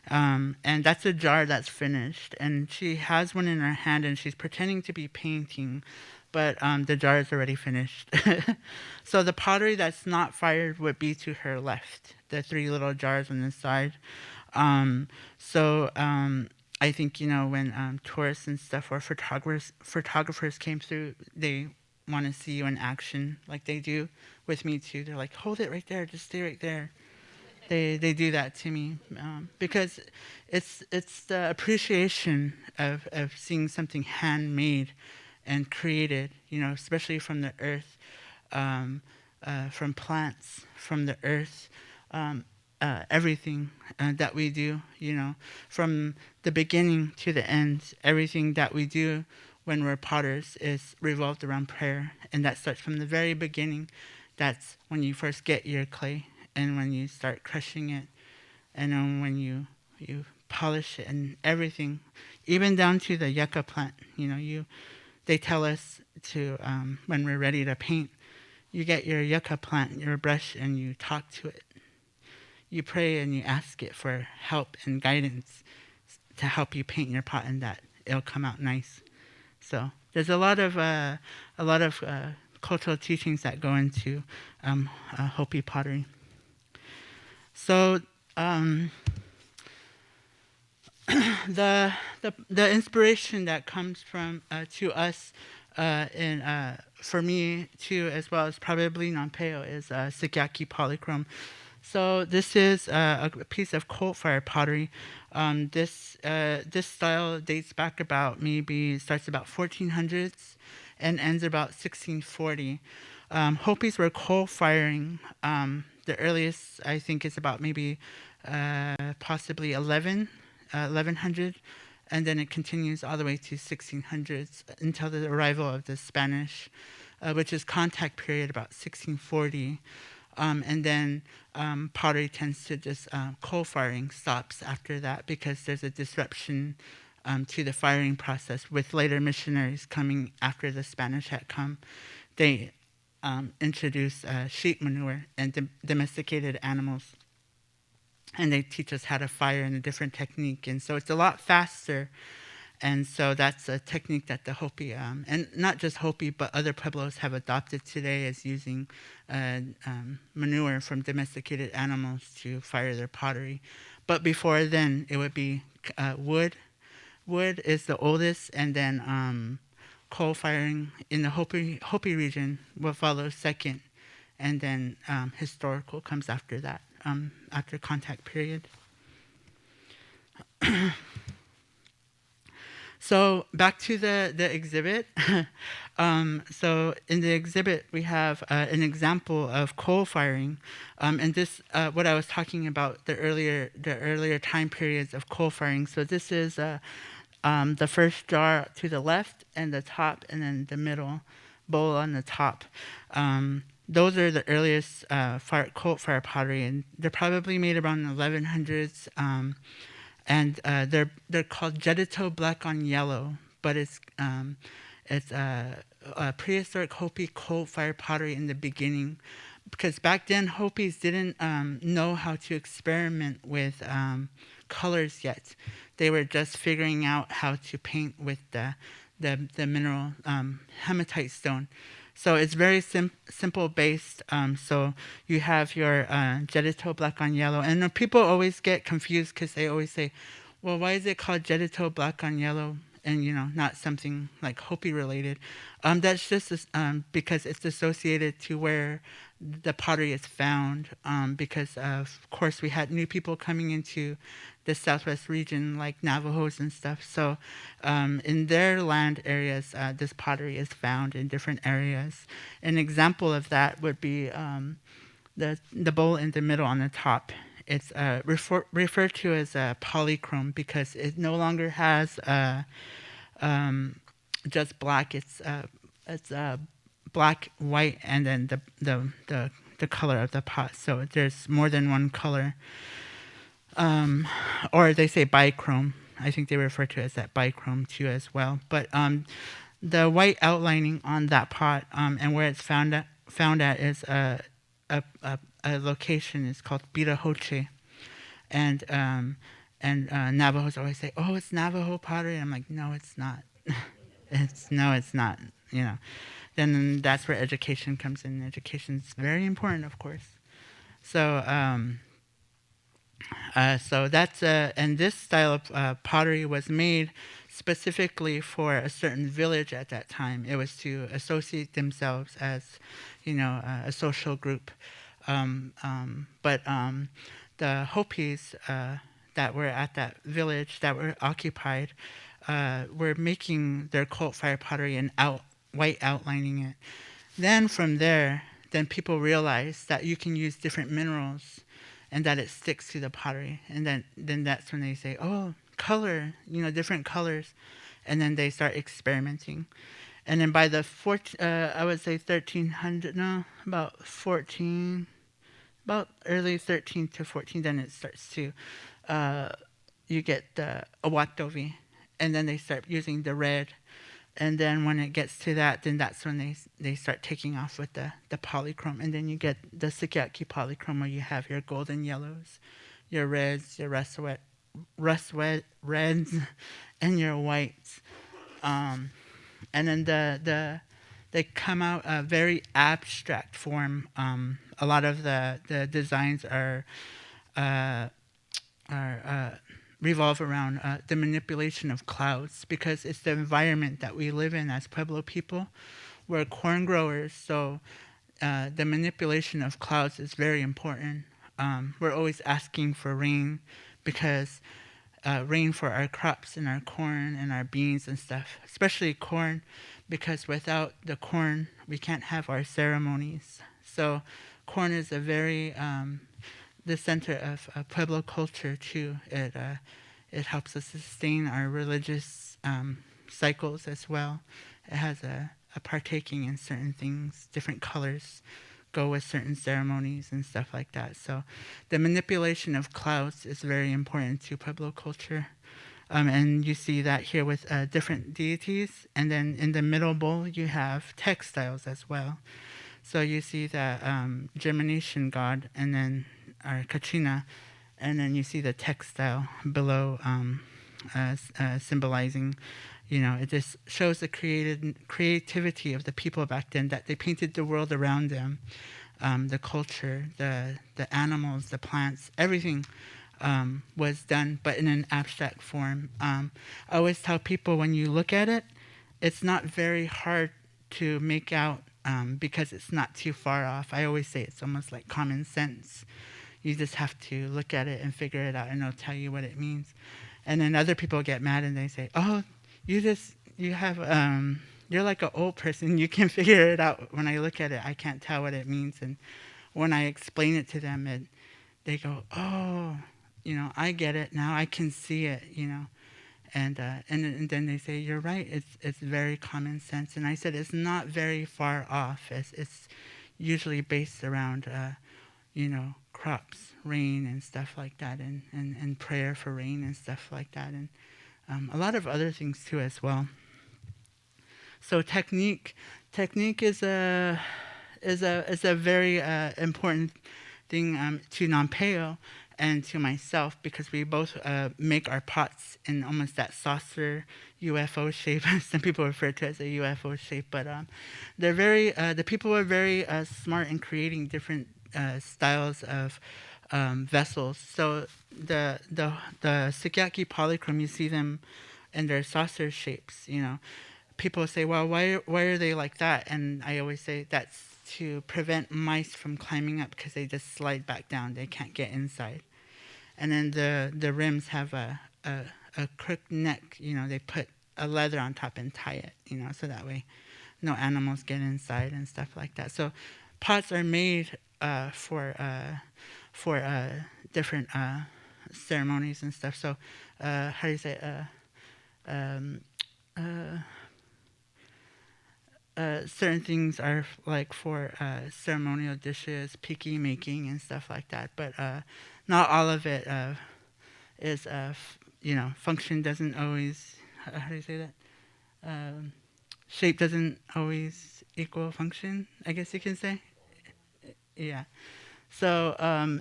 [SPEAKER 4] And that's a jar that's finished, and she has one in her hand and she's pretending to be painting, but the jar is already finished. So the pottery that's not fired would be to her left, the 3 little jars on the side. I think, when tourists and stuff or photographers came through, they want to see you in action like they do with me too. They're like, hold it right there, just stay right there. They do that to me because it's the appreciation of seeing something handmade and created, especially from the earth, from plants, from the earth, everything that we do, from the beginning to the end, everything that we do when we're potters is revolved around prayer, and that starts from the very beginning. That's when you first get your clay, and when you start crushing it, and then when you polish it and everything, even down to the yucca plant. They tell us to when we're ready to paint, you get your yucca plant, your brush, and you talk to it. you pray and you ask it for help and guidance to help you paint your pot, and that it'll come out nice. So there's a lot of cultural teachings that go into Hopi pottery. So the inspiration that comes from to us and for me too, as well as probably Nampeo, is Sikyaki polychrome. So this is a piece of coal-fired pottery. This style dates back starts about 1400s and ends about 1640. Hopis were coal firing. The earliest, I think, is about maybe possibly 1100, and then it continues all the way to 1600s until the arrival of the Spanish, which is contact period about 1640. And then pottery tends to just coal firing stops after that, because there's a disruption to the firing process with later missionaries coming after the Spanish had come. They introduced sheep manure and domesticated animals, and they teach us how to fire in a different technique, and so it's a lot faster. And so that's a technique that the Hopi, and not just Hopi, but other Pueblos have adopted today, is using manure from domesticated animals to fire their pottery. But before then, it would be wood. Wood is the oldest, and then coal firing in the Hopi region will follow second, and then historical comes after that, after contact period. So back to the exhibit. So in the exhibit, we have an example of coal firing, and this what I was talking about, the earlier time periods of coal firing. So this is the first jar to the left and the top, and then the middle bowl on the top. Those are the earliest coal fire pottery, and they're probably made around the 1100s. And they're called Jedito black on yellow, but it's a prehistoric Hopi coal-fired pottery in the beginning, because back then Hopis didn't know how to experiment with colors yet. They were just figuring out how to paint with the mineral hematite stone. So it's very simple based. So you have your Jedito black on yellow. And people always get confused because they always say, well, why is it called Jedito black on yellow and, not something like Hopi related? That's just because it's associated to where the pottery is found, because of course we had new people coming into the Southwest region, like Navajos and stuff. So in their land areas, this pottery is found in different areas. An example of that would be the bowl in the middle on the top. It's referred to as a polychrome because it no longer has just black. It's black, white, and then the color of the pot. So there's more than one color. Or they say bichrome. I think they refer to it as that bichrome too as well. But the white outlining on that pot and where it's found at is a location is called Birahoche, and Navajos always say, "Oh, it's Navajo pottery." And I'm like, "No, it's not. It's not." Then that's where education comes in. Education is very important, of course. So. So that's and this style of pottery was made specifically for a certain village at that time. It was to associate themselves as, a social group. But the Hopis that were at that village that were occupied were making their cult fire pottery and white outlining it. Then from there, people realized that you can use different minerals and that it sticks to the pottery. And then that's when they say, oh, color, different colors. And then they start experimenting. And then by the I would say 1300, about early 13 to 14, then it starts to, you get the Awatovi. And then they start using the red And then when it gets to that, then that's when they start taking off with the polychrome. And then you get the Sukiyaki polychrome, where you have your golden yellows, your reds, your rust reds, and your whites. And then they come out a very abstract form. A lot of the designs are revolve around the manipulation of clouds, because it's the environment that we live in as Pueblo people. We're corn growers, so the manipulation of clouds is very important. We're always asking for rain, because rain for our crops and our corn and our beans and stuff, especially corn, because without the corn, we can't have our ceremonies. So corn is a very the center of Pueblo culture too. It helps us sustain our religious cycles as well. It has a partaking in certain things. Different colors go with certain ceremonies and stuff like that. So the manipulation of clouds is very important to Pueblo culture. And you see that here with different deities. And then in the middle bowl, you have textiles as well. So you see the germination god, and then our kachina, and then you see the textile below, symbolizing, it just shows the creativity of the people back then, that they painted the world around them, the culture, the animals, the plants, everything was done, but in an abstract form. I always tell people, when you look at it, it's not very hard to make out, because it's not too far off. I always say it's almost like common sense. You just have to look at it and figure it out, and it'll tell you what it means. And then other people get mad and they say, "Oh, you're like an old person. You can figure it out." When I look at it, I can't tell what it means. And when I explain it to them, they go, "Oh, I get it now. I can see it." And then they say, "You're right. It's very common sense." And I said, it's not very far off. It's usually based around, crops, rain, and stuff like that, and prayer for rain and stuff like that, and a lot of other things too as well. So technique is a very important thing to Nampeo and to myself, because we both make our pots in almost that saucer UFO shape. Some people refer to it as a UFO shape, but they're very the people are very smart in creating different styles of vessels. So the Sukiyaki polychrome, you see them in their saucer shapes. People say, "Well, why are they like that?" And I always say that's to prevent mice from climbing up, because they just slide back down. They can't get inside. And then the rims have a crooked neck. They put a leather on top and tie it. So that way no animals get inside and stuff like that. So pots are made for different ceremonies and stuff. So how do you say certain things are like for ceremonial dishes, piki making, and stuff like that. But not all of it is, function doesn't always, how do you say that? Shape doesn't always equal function, I guess you can say. Yeah. So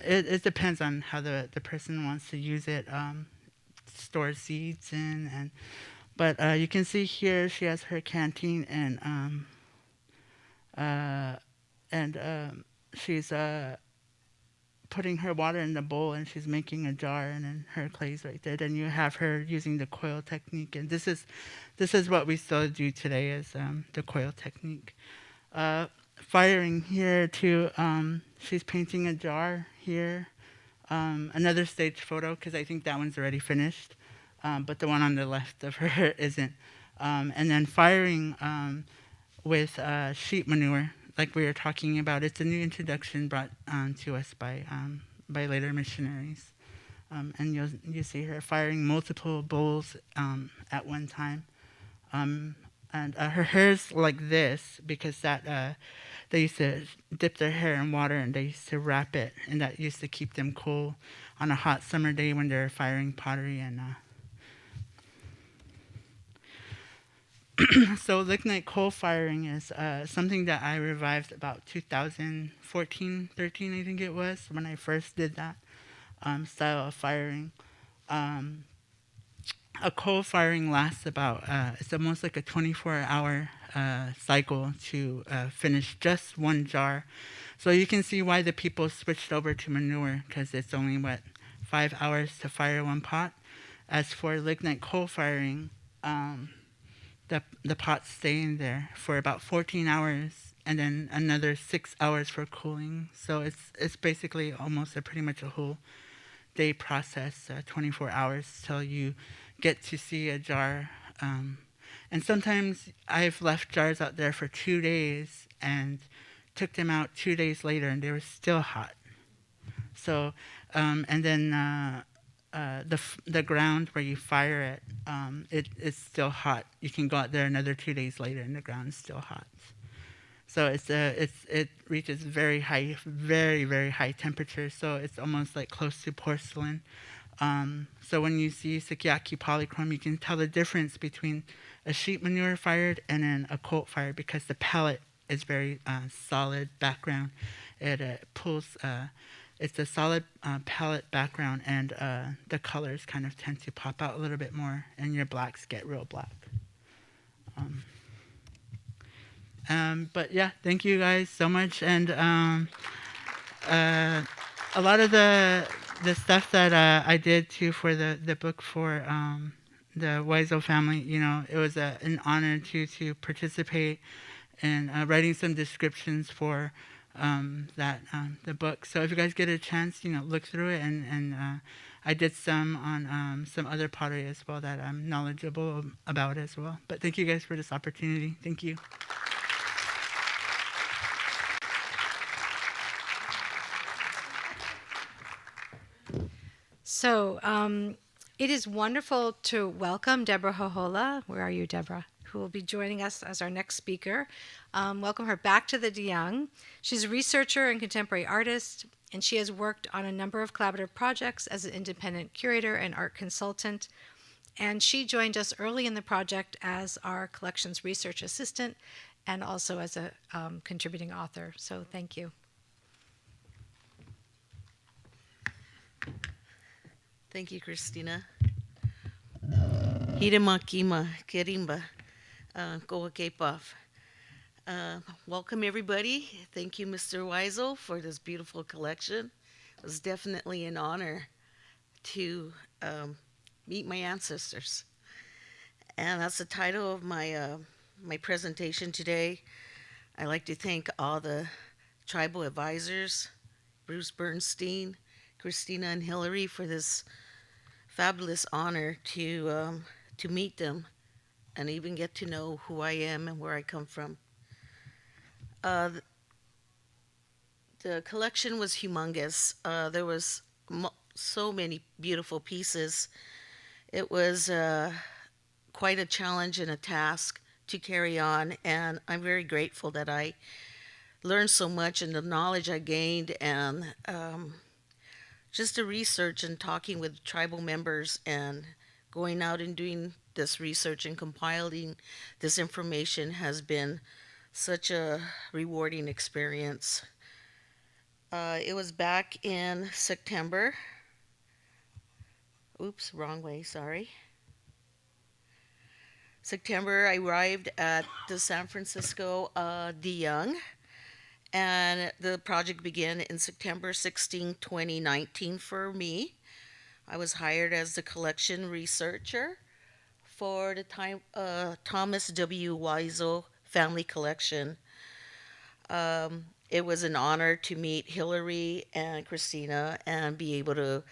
[SPEAKER 4] it depends on how the person wants to use it. Store seeds in, but you can see here she has her canteen, and she's putting her water in the bowl, and she's making a jar, and then her clay's right there. Then you have her using the coil technique, and this is what we still do today, is the coil technique. Firing here too. She's painting a jar here. Another stage photo, because I think that one's already finished, but the one on the left of her isn't. And then firing with sheep manure, like we were talking about. It's a new introduction brought to us by later missionaries. And you see her firing multiple bowls at one time. And her hair's like this because they used to dip their hair in water and they used to wrap it, and that used to keep them cool on a hot summer day when they're firing pottery. And So lignite coal firing is something that I revived about 2014, 13, I think it was, when I first did that style of firing. A coal firing lasts about, it's almost like a 24-hour cycle to finish just one jar. So you can see why the people switched over to manure, because it's only, 5 hours to fire one pot. As for lignite coal firing, the pots stay in there for about 14 hours and then another 6 hours for cooling. So it's basically almost pretty much a whole day process, 24 hours till you get to see a jar. And sometimes I've left jars out there for 2 days and took them out 2 days later and they were still hot. So, and then the ground where you fire it, it's still hot. You can go out there another 2 days later, and the ground's still hot. So it reaches very high, very very high temperatures. So it's almost like close to porcelain. So when you see sukiyaki polychrome, you can tell the difference between a sheep manure fired and then a colt fired, because the palette is very solid background. It pulls. It's a solid palette background, and the colors kind of tend to pop out a little bit more, and your blacks get real black. But yeah, thank you guys so much. And a lot of the stuff that I did too for the book for the Weisel family, it was an honor to participate in writing some descriptions for the book. So if you guys get a chance, look through it, and I did some on some other pottery as well that I'm knowledgeable about as well. But thank you guys for this opportunity. Thank you.
[SPEAKER 5] So it is wonderful to welcome Deborah Jojola. Where are you, Deborah? Who will be joining us as our next speaker. Welcome her back to the DeYoung. She's a researcher and contemporary artist, and she has worked on a number of collaborative projects as an independent curator and art consultant. And she joined us early in the project as our collections research assistant and also as a contributing author. So thank you.
[SPEAKER 6] Thank you, Christina. Hidemakima, Kerimba, Koakepaf. Welcome, everybody. Thank you, Mr. Weisel, for this beautiful collection. It was definitely an honor to meet my ancestors. And that's the title of my presentation today. I'd like to thank all the tribal advisors, Bruce Bernstein, Christina, and Hillary, for this fabulous honor to meet them and even get to know who I am and where I come from. The collection was humongous. There was so many beautiful pieces. It was quite a challenge and a task to carry on, and I'm very grateful that I learned so much, and the knowledge I gained, and just the research and talking with tribal members and going out and doing this research and compiling this information has been such a rewarding experience. It was back in September. Oops, wrong way, sorry. September, I arrived at the San Francisco DeYoung, and the project began in September 16, 2019 for me. I was hired as the collection researcher for the Thomas W. Weisel Family Collection. It was an honor to meet Hillary and Christina and be able to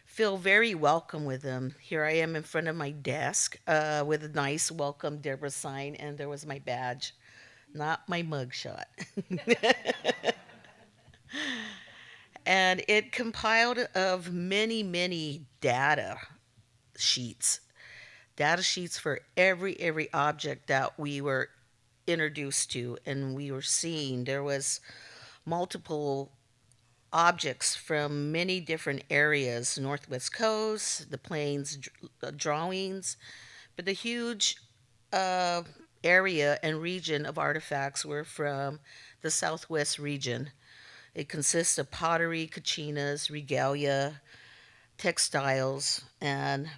[SPEAKER 6] feel very welcome with them. Here I am in front of my desk with a nice welcome Deborah sign, and there was my badge, not my mugshot. And it compiled of many, many data sheets for every object that we were introduced to and we were seeing. There was multiple objects from many different areas, Northwest Coast, the Plains, drawings, but the huge area and region of artifacts were from the southwest region. It consists of pottery, kachinas, regalia, textiles, and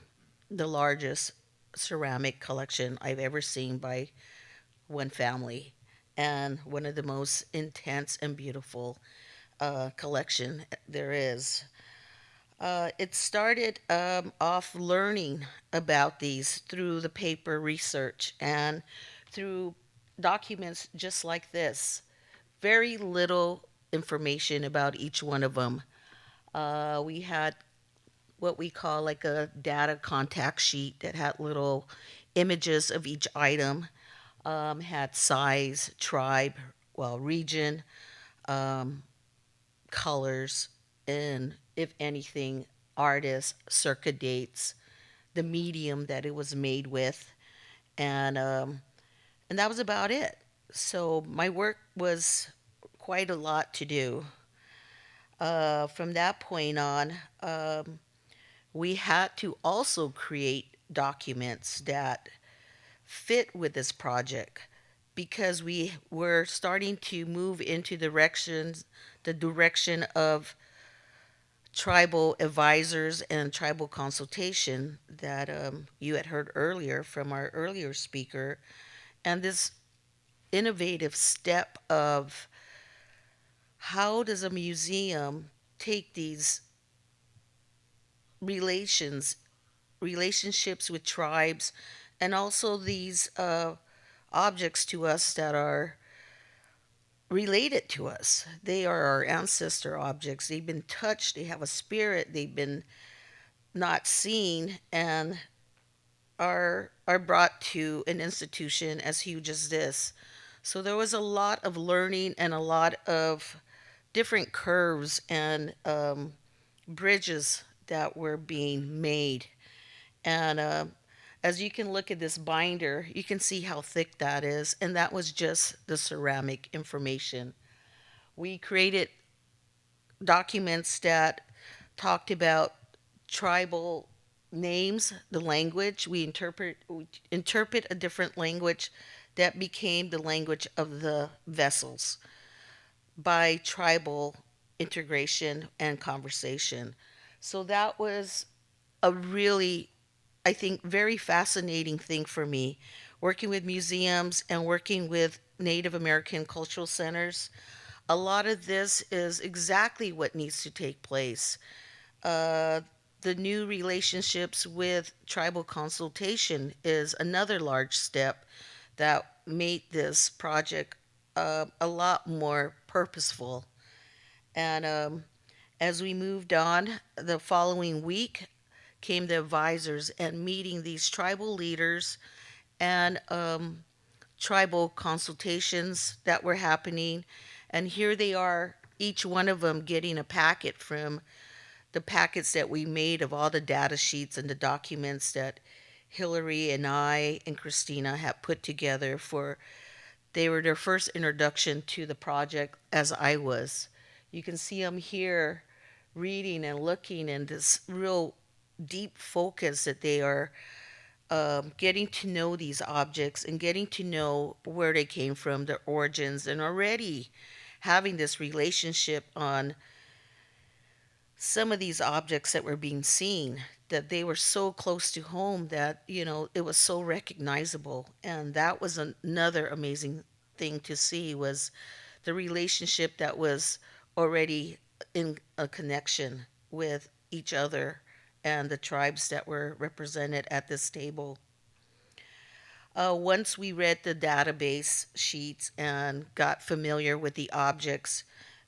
[SPEAKER 6] the largest ceramic collection I've ever seen by one family, and one of the most intense and beautiful collection there is. It started off learning about these through the paper research and through documents just like this. Very little information about each one of them. We had what we call like a data contact sheet that had little images of each item, had size, tribe, well, region, um, colors, and if anything, artists, circa dates, the medium that it was made with, and that was about it. So my work was quite a lot to do. From that point on, we had to also create documents that fit with this project because we were starting to move into the direction of tribal advisors and tribal consultation that you had heard earlier from our earlier speaker, and this innovative step of how does a museum take these relations relationships with tribes and also these objects to us that are related to us. They are our ancestor objects. They've been touched, they have a spirit, they've been not seen, and are brought to an institution as huge as this. So there was a lot of learning and a lot of different curves and bridges that were being made. And as you can look at this binder, you can see how thick that is. And that was just the ceramic information. We created documents that talked about tribal names, the language. We interpret a different language that became the language of the vessels by tribal integration and conversation. So that was a really, I think, very fascinating thing for me, working with museums and working with Native American cultural centers. A lot of this is exactly what needs to take place. Uh, the new relationships with tribal consultation is another large step that made this project a lot more purposeful. And as we moved on, the following week came the advisors and meeting these tribal leaders and tribal consultations that were happening. And here they are, each one of them getting a packet from the packets that we made of all the data sheets and the documents that Hillary and I and Christina have put together for. They were their first introduction to the project as I was. You can see them here reading and looking in this real deep focus that they are getting to know these objects and getting to know where they came from, their origins, and already having this relationship on some of these objects that were being seen, that they were so close to home that it was so recognizable. And that was another amazing thing to see, was the relationship that was already in a connection with each other and the tribes that were represented at this table. Once we read the database sheets and got familiar with the objects,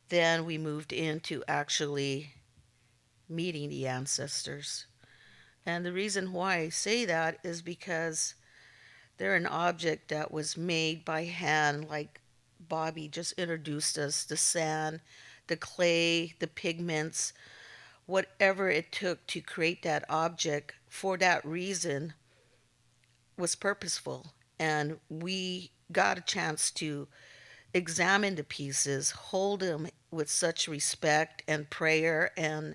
[SPEAKER 6] then we moved into actually meeting the ancestors. And the reason why I say that is because they're an object that was made by hand, like Bobby just introduced us, the sand, the clay, the pigments, whatever it took to create that object for that reason was purposeful. And we got a chance to examine the pieces, hold them with such respect and prayer, and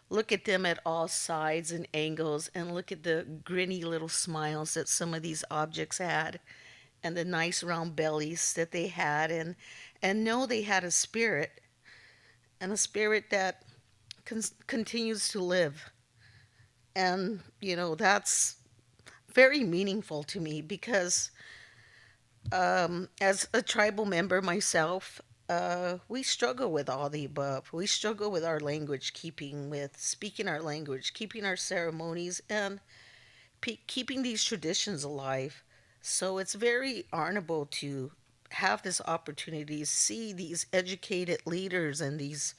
[SPEAKER 6] look at them at all sides and angles, and look at the grinny little smiles that some of these objects had. and the nice round bellies that they had, and know they had a spirit, and a spirit that continues to live. And that's very meaningful to me because as a tribal member myself, we struggle with all the above. We struggle with our language keeping, with speaking our language, keeping our ceremonies, and keeping these traditions alive. So it's very honorable to have this opportunity to see these educated leaders and these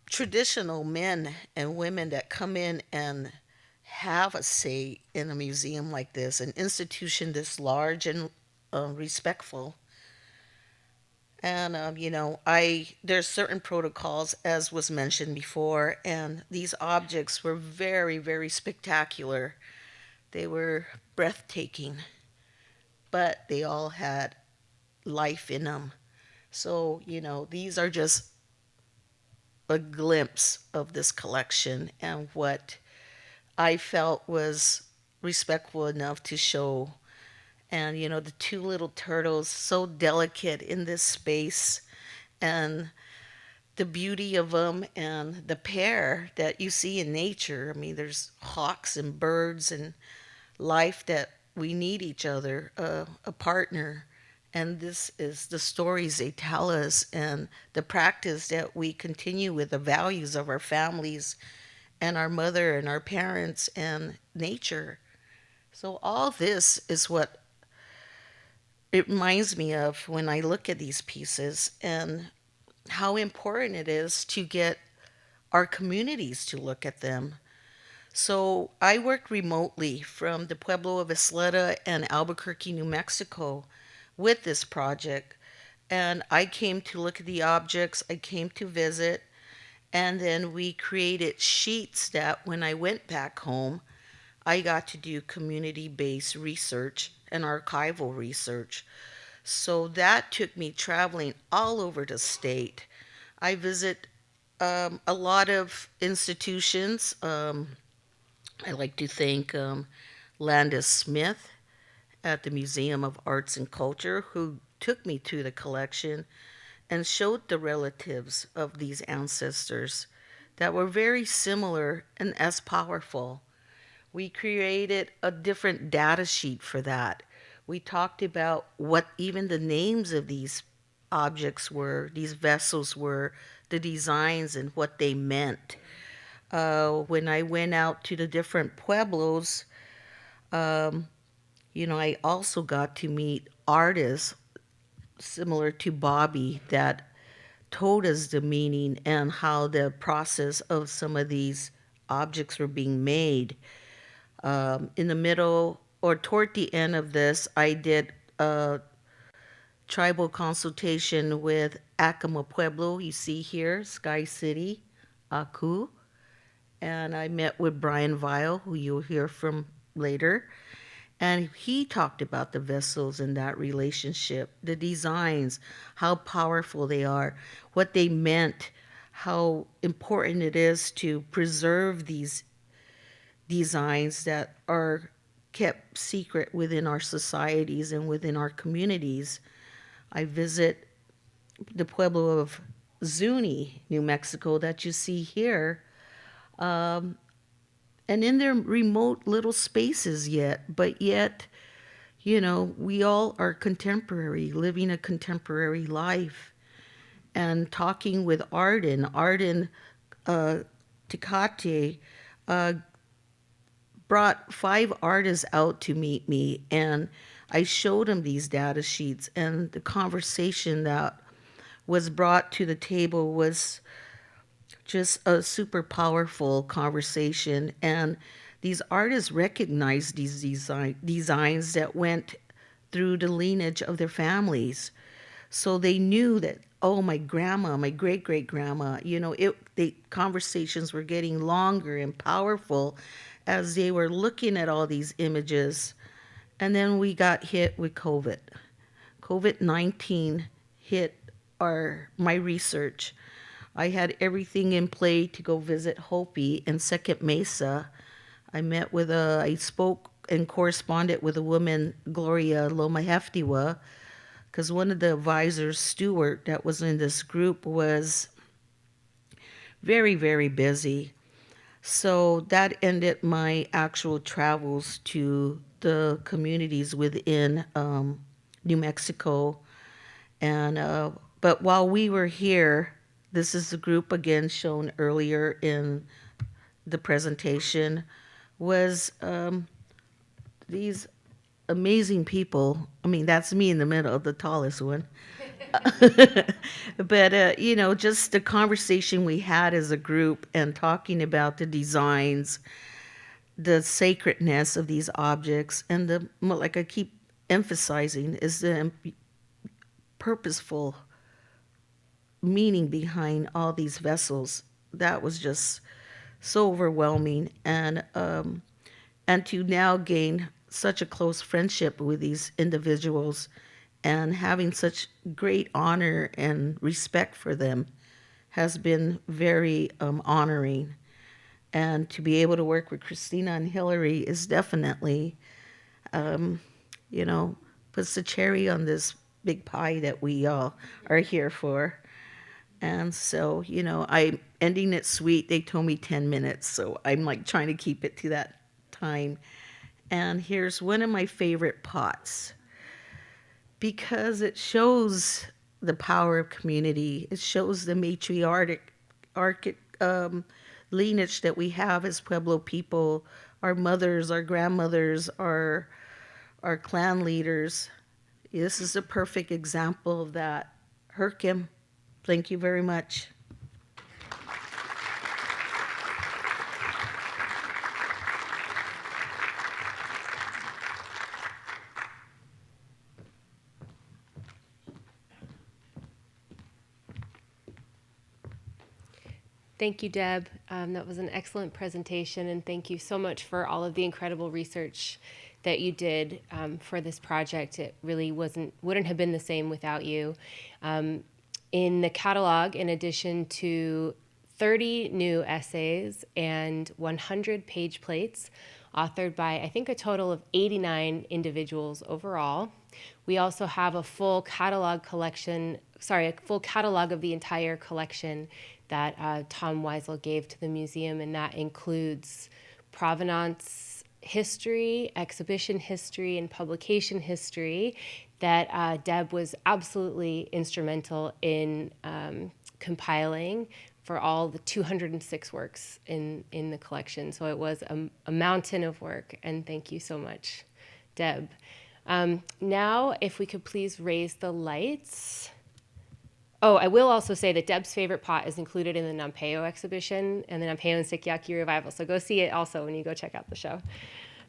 [SPEAKER 6] traditional men and women that come in and have a say in a museum like this, an institution this large and respectful. And I there's certain protocols, as was mentioned before, and these objects were very, very spectacular. They were breathtaking, but they all had life in them. So these are just a glimpse of this collection and what I felt was respectful enough to show. And the two little turtles, so delicate in this space, and the beauty of them, and the pair that you see in nature. I mean, there's hawks and birds and life that we need each other, a partner. And this is the stories they tell us, and the practice that we continue with, the values of our families and our mother and our parents and nature. So all this is what it reminds me of when I look at these pieces, and how important it is to get our communities to look at them. So I worked remotely from the Pueblo of Isleta and Albuquerque, New Mexico with this project. And I came to look at the objects, I came to visit, and then we created sheets that when I went back home, I got to do community-based research and archival research. So that took me traveling all over the state. I visit a lot of institutions. I like to thank Landis Smith at the Museum of Arts and Culture, who took me to the collection and showed the relatives of these ancestors that were very similar and as powerful. We created a different data sheet for that. We talked about what even the names of these objects were, these vessels were, the designs and what they meant. When I went out to the different pueblos, I also got to meet artists similar to Bobby that told us the meaning and how the process of some of these objects were being made. In the middle or toward the end of this, I did a tribal consultation with Acoma Pueblo, you see here, Sky City, Aku. And I met with Brian Vallo, who you'll hear from later. And he talked about the vessels and that relationship, the designs, how powerful they are, what they meant, how important it is to preserve these designs that are kept secret within our societies and within our communities. I visit the Pueblo of Zuni, New Mexico, that you see here. And in their remote little spaces but yet, we all are contemporary, living a contemporary life. And talking with Arden Kucate, brought 5 artists out to meet me, and I showed them these data sheets, and the conversation that was brought to the table was just a super powerful conversation. And these artists recognized these designs that went through the lineage of their families. So they knew that, oh, my grandma, my great-great-grandma, the conversations were getting longer and powerful as they were looking at all these images. And then we got hit with COVID. COVID-19 hit my research. I had everything in play to go visit Hopi and Second Mesa. I spoke and corresponded with a woman, Gloria Loma Heftiwa, because one of the advisors, Stewart, that was in this group was very, very busy. So that ended my actual travels to the communities within New Mexico. And but while we were here, this is the group again shown earlier in the presentation, was these amazing people. I mean, that's me in the middle, the tallest one. But, you know, just the conversation we had as a group and talking about the designs, the sacredness of these objects, and the, like I keep emphasizing, is the purposeful meaning behind all these vessels. That was just so overwhelming. And to now gain such a close friendship with these individuals and having such great honor and respect for them has been very honoring. And to be able to work with Christina and Hillary is definitely, you know, puts the cherry on this big pie that we all are here for. And so, you know, I'm ending it sweet. They told me 10 minutes, so I'm like trying to keep it to that time. And here's one of my favorite pots, because it shows the power of community. It shows the matriarchic lineage that we have as Pueblo people, our mothers, our grandmothers, our clan leaders. This is a perfect example of that. Herkim, thank you very much.
[SPEAKER 3] Thank you, Deb. That was an excellent presentation, and thank you so much for all of the incredible research that you did for this project. It really wouldn't have been the same without you. In the catalog, in addition to 30 new essays and 100 page plates, authored by, I think, a total of 89 individuals overall, we also have a full catalog of the entire collection that Tom Weisel gave to the museum, and that includes provenance history, exhibition history, and publication history that Deb was absolutely instrumental in compiling for all the 206 works in the collection. So it was a mountain of work, and thank you so much, Deb. Now, if we could please raise the lights. Oh, I will also say that Deb's favorite pot is included in the Nampeo exhibition and the Nampeo and Sikyaki revival. So go see it also when you go check out the show.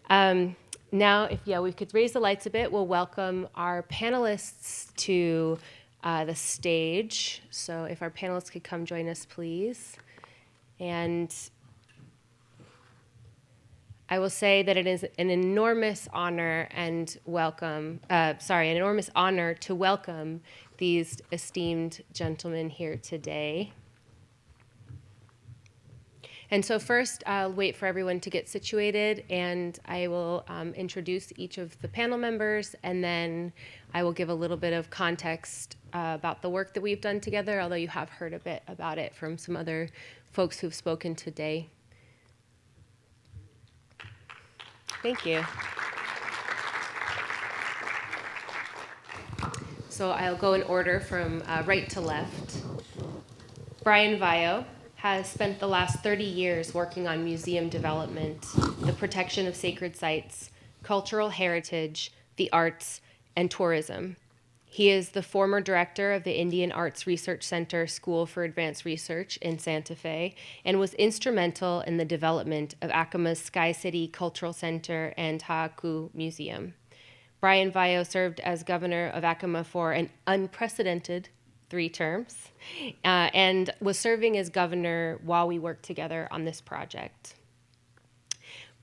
[SPEAKER 3] Now, if we could raise the lights a bit, we'll welcome our panelists to the stage. So if our panelists could come join us, please. And I will say that it is an enormous honor and an enormous honor to welcome these esteemed gentlemen here today. And so first, I'll wait for everyone to get situated, and I will introduce each of the panel members, and then I will give a little bit of context about the work that we've done together, although you have heard a bit about it from some other folks who've spoken today. Thank you. So I'll go in order from right to left. Brian Vallo has spent the last 30 years working on museum development, the protection of sacred sites, cultural heritage, the arts, and tourism. He is the former director of the Indian Arts Research Center School for Advanced Research in Santa Fe and was instrumental in the development of Acoma's Sky City Cultural Center and Ha'aku Museum. Brian Vallo served as governor of Acoma for an unprecedented 3 terms and was serving as governor while we worked together on this project.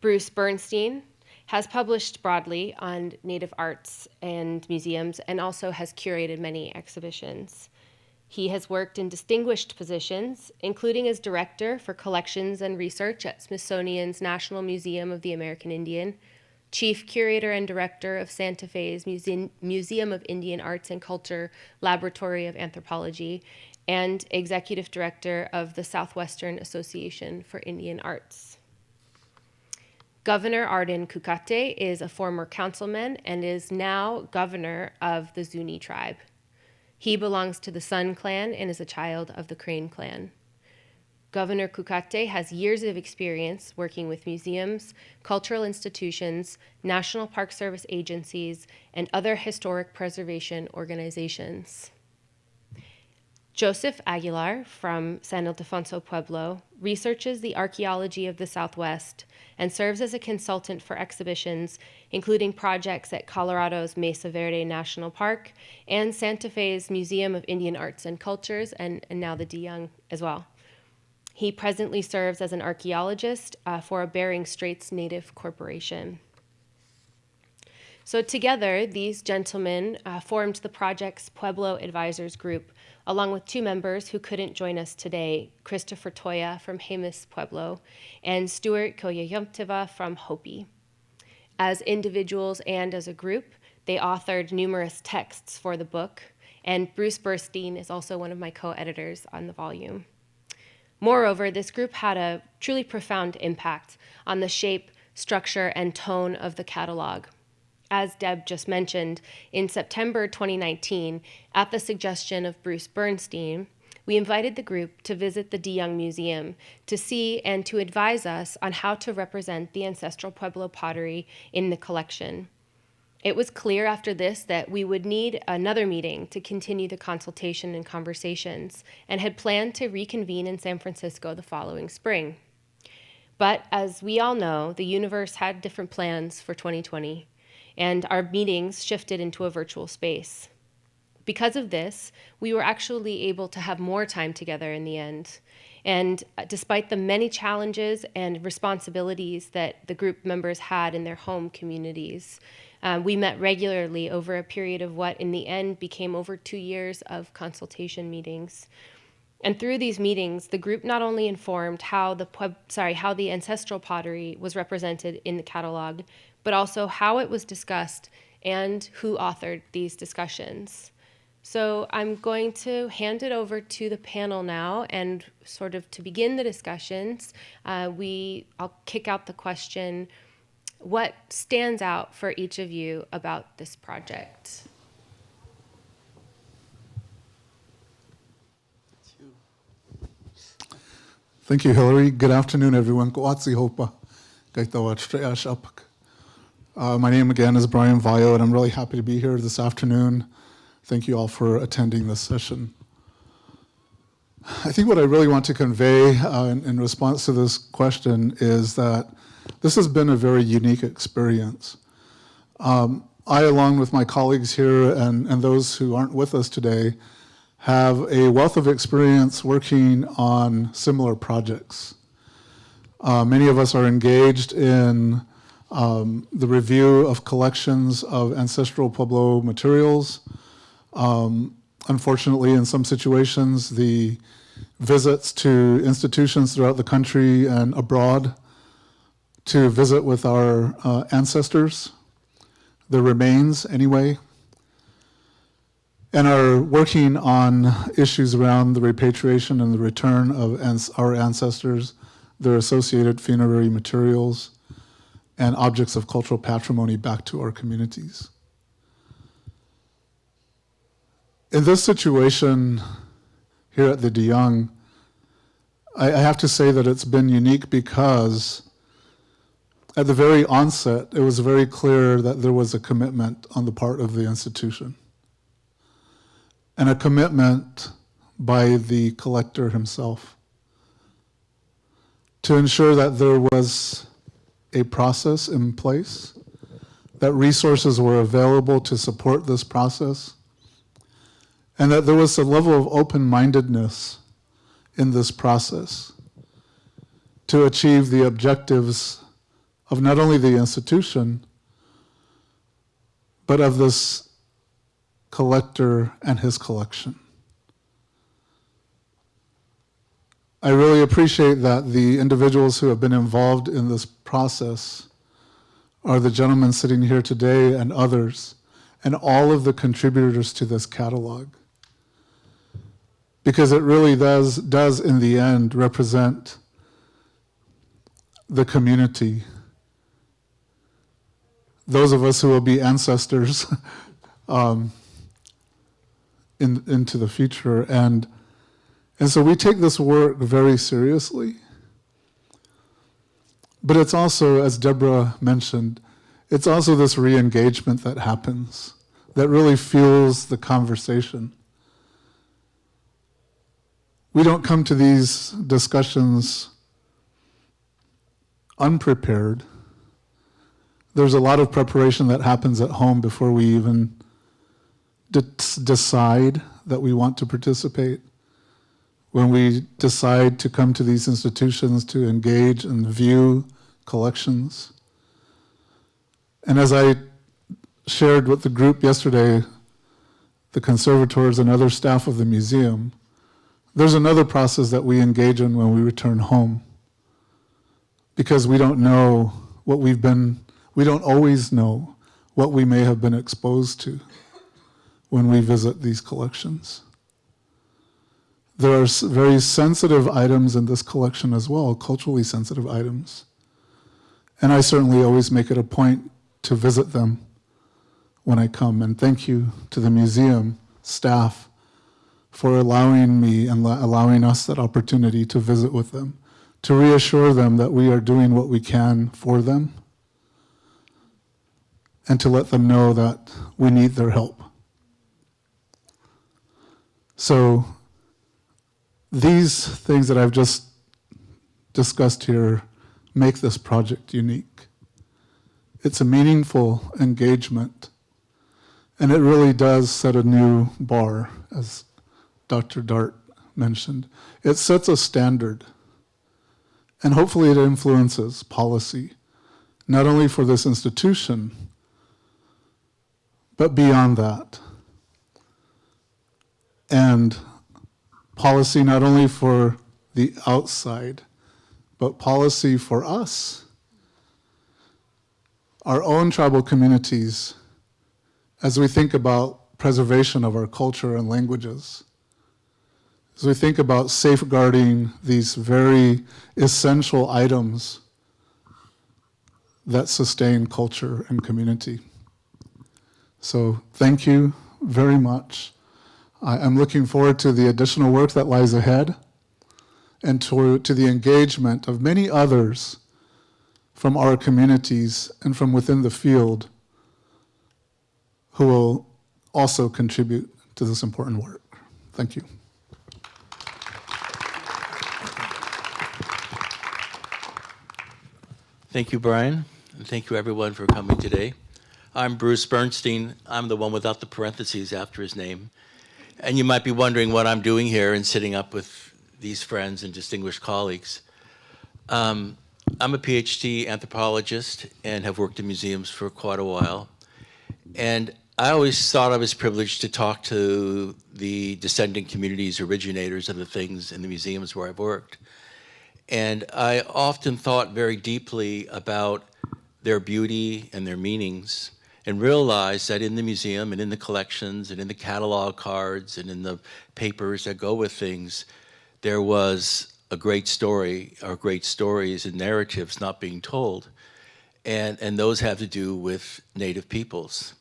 [SPEAKER 3] Bruce Bernstein has published broadly on Native arts and museums and also has curated many exhibitions. He has worked in distinguished positions, including as director for collections and research at Smithsonian's National Museum of the American Indian, Chief Curator and Director of Santa Fe's Museum of Indian Arts and Culture Laboratory of Anthropology, and Executive Director of the Southwestern Association for Indian Arts. Governor Arden Kucate is a former councilman and is now governor of the Zuni tribe. He belongs to the Sun clan and is a child of the Crane clan. Governor Kucate has years of experience working with museums, cultural institutions, National Park Service agencies, and other historic preservation organizations. Joseph Aguilar from San Ildefonso Pueblo researches the archaeology of the Southwest and serves as a consultant for exhibitions, including projects at Colorado's Mesa Verde National Park and Santa Fe's Museum of Indian Arts and Cultures, and now the DeYoung as well. He presently serves as an archaeologist for a Bering Straits Native Corporation. So together, these gentlemen formed the project's Pueblo Advisors group, along with two members who couldn't join us today, Christopher Toya from Jemez Pueblo and Stuart Koyayumtiva from Hopi. As individuals and as a group, they authored numerous texts for the book, and Bruce Bernstein is also one of my co-editors on the volume. Moreover, this group had a truly profound impact on the shape, structure, and tone of the catalog. As Deb just mentioned, in September 2019, at the suggestion of Bruce Bernstein, we invited the group to visit the DeYoung Museum to see and to advise us on how to represent the ancestral Pueblo pottery in the collection. It was clear after this that we would need another meeting to continue the consultation and conversations, and had planned to reconvene in San Francisco the following spring. But as we all know, the universe had different plans for 2020, and our meetings shifted into a virtual space. Because of this, we were actually able to have more time together in the end. And despite the many challenges and responsibilities that the group members had in their home communities, we met regularly over a period of what in the end became over 2 years of consultation meetings. And through these meetings, the group not only informed how the ancestral pottery was represented in the catalog, but also how it was discussed and who authored these discussions. So I'm going to hand it over to the panel now, and sort of to begin the discussions, I'll kick out the question, what stands out for each of you about this project?
[SPEAKER 7] Thank you, Hillary. Good afternoon, everyone. My name again is Brian Vallo, and I'm really happy to be here this afternoon. Thank you all for attending this session. I think what I really want to convey in response to this question is that this has been a very unique experience. I, along with my colleagues here and those who aren't with us today, have a wealth of experience working on similar projects. Many of us are engaged in the review of collections of ancestral Pueblo materials. Unfortunately, in some situations, the visits to institutions throughout the country and abroad to visit with our ancestors, their remains anyway, and are working on issues around the repatriation and the return of our ancestors, their associated funerary materials, and objects of cultural patrimony back to our communities. In this situation here at the DeYoung, I have to say that it's been unique because at the very onset, it was very clear that there was a commitment on the part of the institution, and a commitment by the collector himself to ensure that there was a process in place, that resources were available to support this process, and that there was a level of open-mindedness in this process to achieve the objectives of not only the institution, but of this collector and his collection. I really appreciate that the individuals who have been involved in this process are the gentlemen sitting here today and others, and all of the contributors to this catalog. Because it really does in the end represent the community. Those of us who will be ancestors into the future. And so we take this work very seriously. But it's also, as Deborah mentioned, it's also this re-engagement that happens that really fuels the conversation. We don't come to these discussions unprepared. There's a lot of preparation that happens at home before we even decide that we want to participate. When we decide to come to these institutions to engage and view collections. And as I shared with the group yesterday, the conservators and other staff of the museum, there's another process that we engage in when we return home. Because we don't know what we don't always know what we may have been exposed to when we visit these collections. There are very sensitive items in this collection as well, culturally sensitive items. And I certainly always make it a point to visit them when I come. And thank you to the museum staff for allowing me and allowing us that opportunity to visit with them, to reassure them that we are doing what we can for them, and to let them know that we need their help. So these things that I've just discussed here make this project unique. It's a meaningful engagement, and it really does set a new bar, as Dr. Dartt mentioned. It sets a standard, and hopefully it influences policy, not only for this institution, but beyond that. And policy not only for the outside, but policy for us, our own tribal communities, as we think about preservation of our culture and languages, as we think about safeguarding these very essential items that sustain culture and community. So thank you very much. I'm looking forward to the additional work that lies ahead and to the engagement of many others from our communities and from within the field who will also contribute to this important work. Thank you.
[SPEAKER 8] Thank you, Brian, and thank you everyone for coming today. I'm Bruce Bernstein. I'm the one without the parentheses after his name. And you might be wondering what I'm doing here and sitting up with these friends and distinguished colleagues. I'm a PhD anthropologist and have worked in museums for quite a while. And I always thought I was privileged to talk to the descendant communities, originators of the things in the museums where I've worked. And I often thought very deeply about their beauty and their meanings, and realized that in the museum and in the collections and in the catalog cards and in the papers that go with things, there was a great story or great stories and narratives not being told. And those have to do with Native peoples.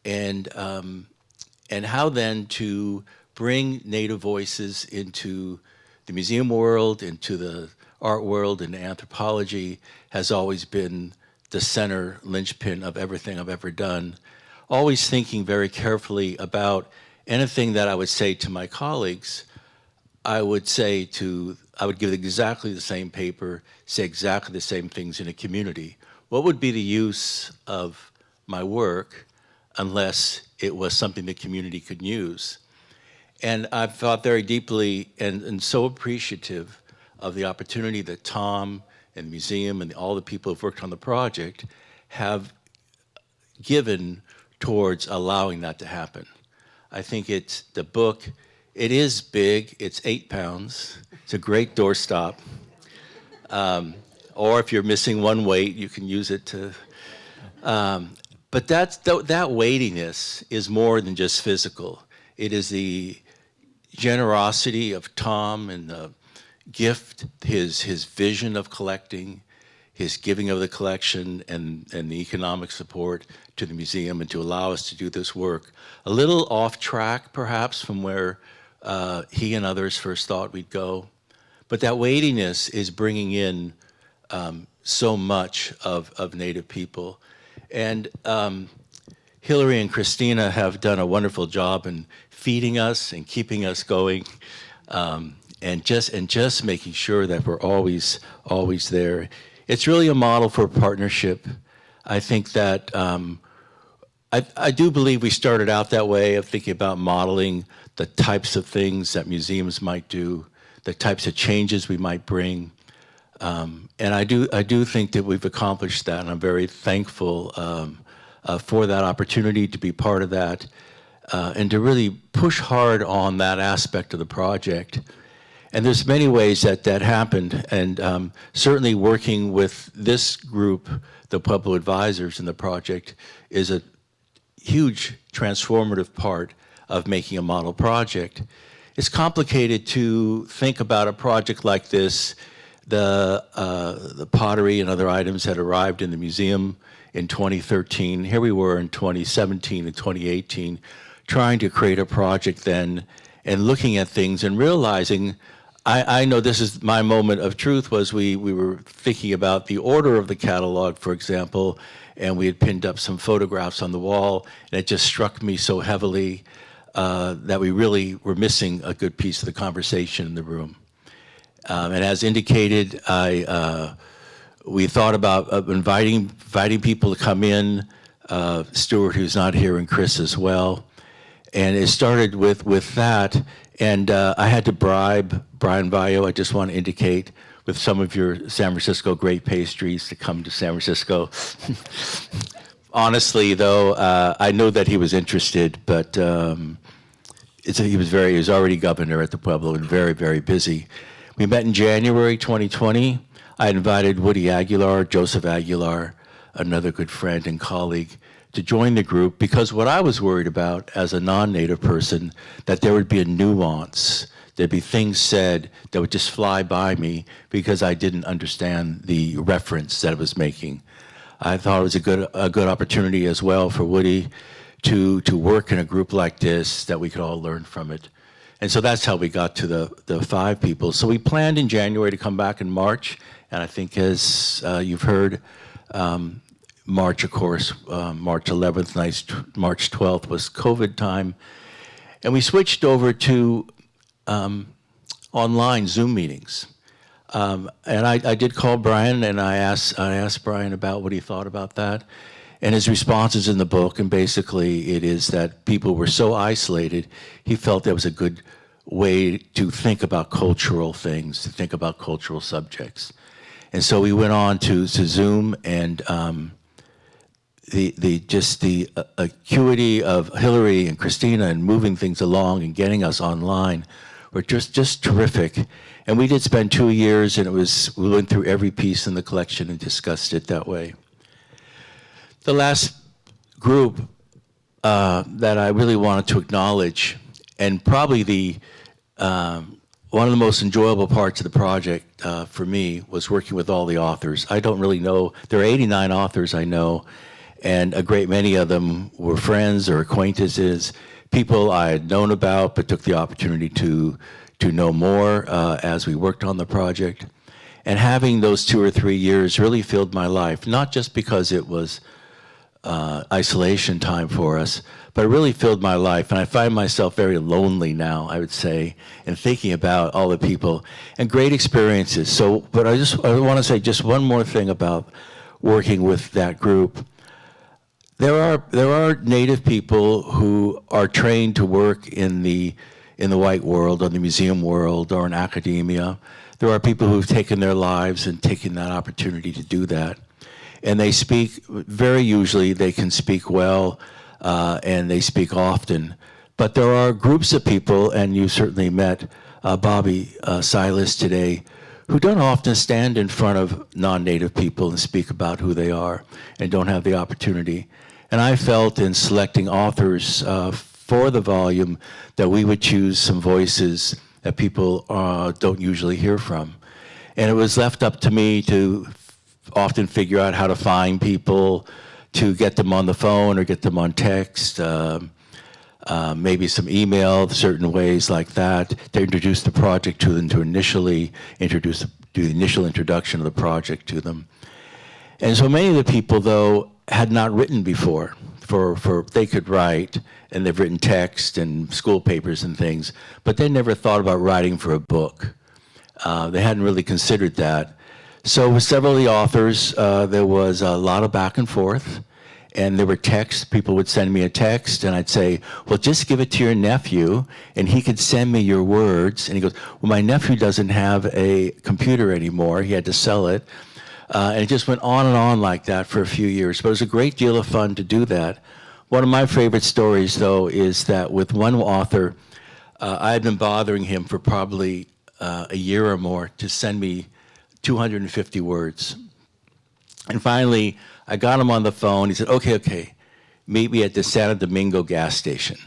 [SPEAKER 8] And how then to bring Native voices into the museum world, into the art world, and anthropology has always been the center linchpin of everything I've ever done. Always thinking very carefully about anything that I would say to my colleagues. I would give exactly the same paper, say exactly the same things in a community. What would be the use of my work unless it was something the community could use? And I've thought very deeply and so appreciative of the opportunity that Tom and the museum and all the people who've worked on the project have given towards allowing that to happen. I think it's the book, it is big, it's 8 pounds, it's a great doorstop. Or if you're missing one weight, you can use it to But that weightiness is more than just physical. It is the generosity of Tom and the gift, his vision of collecting, his giving of the collection, and the economic support to the museum and to allow us to do this work. A little off track, perhaps, from where he and others first thought we'd go. But that weightiness is bringing in so much of Native people. And Hillary and Christina have done a wonderful job in feeding us and keeping us going, and just making sure that we're always there. It's really a model for partnership. I think that I do believe we started out that way, of thinking about modeling the types of things that museums might do, the types of changes we might bring. And I do think that we've accomplished that, and I'm very thankful for that opportunity to be part of that, and to really push hard on that aspect of the project. And there's many ways that happened, and certainly working with this group, the Pueblo Advisors in the project, is a huge transformative part of making a model project. It's complicated to think about a project like this. The pottery and other items had arrived in the museum in 2013. Here we were in 2017 and 2018, trying to create a project then, and looking at things and realizing, I know this is my moment of truth, was we were thinking about the order of the catalog, for example, and we had pinned up some photographs on the wall, and it just struck me so heavily that we really were missing a good piece of the conversation in the room. And as indicated, we thought about inviting people to come in, Stuart, who's not here, and Chris as well. And it started with that, and I had to bribe Brian Vallo, I just want to indicate, with some of your San Francisco great pastries, to come to San Francisco. Honestly, though, I know that he was interested, but he was already governor at the Pueblo and very, very busy. We met in January 2020. I invited Woody Aguilar, Joseph Aguilar, another good friend and colleague, to join the group, because what I was worried about as a non-Native person, that there would be a nuance, there'd be things said that would just fly by me because I didn't understand the reference that it was making. I thought it was a good opportunity as well for Woody to work in a group like this, that we could all learn from it. And so that's how we got to the 5 people. So we planned in January to come back in March, and I think, as you've heard, March, of course, March 11th, March 12th was COVID time. And we switched over to online Zoom meetings. And I did call Brian, and I asked Brian about what he thought about that. And his response is in the book, and basically it is that people were so isolated, he felt that was a good way to think about cultural things, to think about cultural subjects. And so we went on to Zoom, and the acuity of Hillary and Christina and moving things along and getting us online were just terrific. And we did spend 2 years, and we went through every piece in the collection and discussed it that way. The last group that I really wanted to acknowledge, and probably one of the most enjoyable parts of the project for me, was working with all the authors. I don't really know, there are 89 authors I know, and a great many of them were friends or acquaintances, people I had known about but took the opportunity to know more as we worked on the project. And having those 2 or 3 years really filled my life, not just because it was isolation time for us, but it really filled my life. And I find myself very lonely now, I would say, in thinking about all the people and great experiences. So, but I want to say just one more thing about working with that group. There are Native people who are trained to work in the white world, or the museum world, or in academia. There are people who've taken their lives and taken that opportunity to do that. And they speak, very usually they can speak well, and they speak often. But there are groups of people, and you certainly met Bobby Silas today, who don't often stand in front of non-native people and speak about who they are and don't have the opportunity. And I felt in selecting authors for the volume that we would choose some voices that people don't usually hear from. And it was left up to me to often figure out how to find people, to get them on the phone or get them on text, maybe some email, certain ways like that, to introduce the project to them, to initially do the initial introduction of the project to them. And so many of the people, though, had not written before. They could write, and they've written text and school papers and things, but they never thought about writing for a book. They hadn't really considered that. So with several of the authors, there was a lot of back and forth, and there were texts. People would send me a text, and I'd say, well, just give it to your nephew, and he could send me your words. And he goes, well, my nephew doesn't have a computer anymore. He had to sell it. And it just went on and on like that for a few years. But it was a great deal of fun to do that. One of my favorite stories, though, is that with one author, I had been bothering him for probably a year or more to send me 250 words. And finally, I got him on the phone. He said, okay, meet me at the Santo Domingo gas station.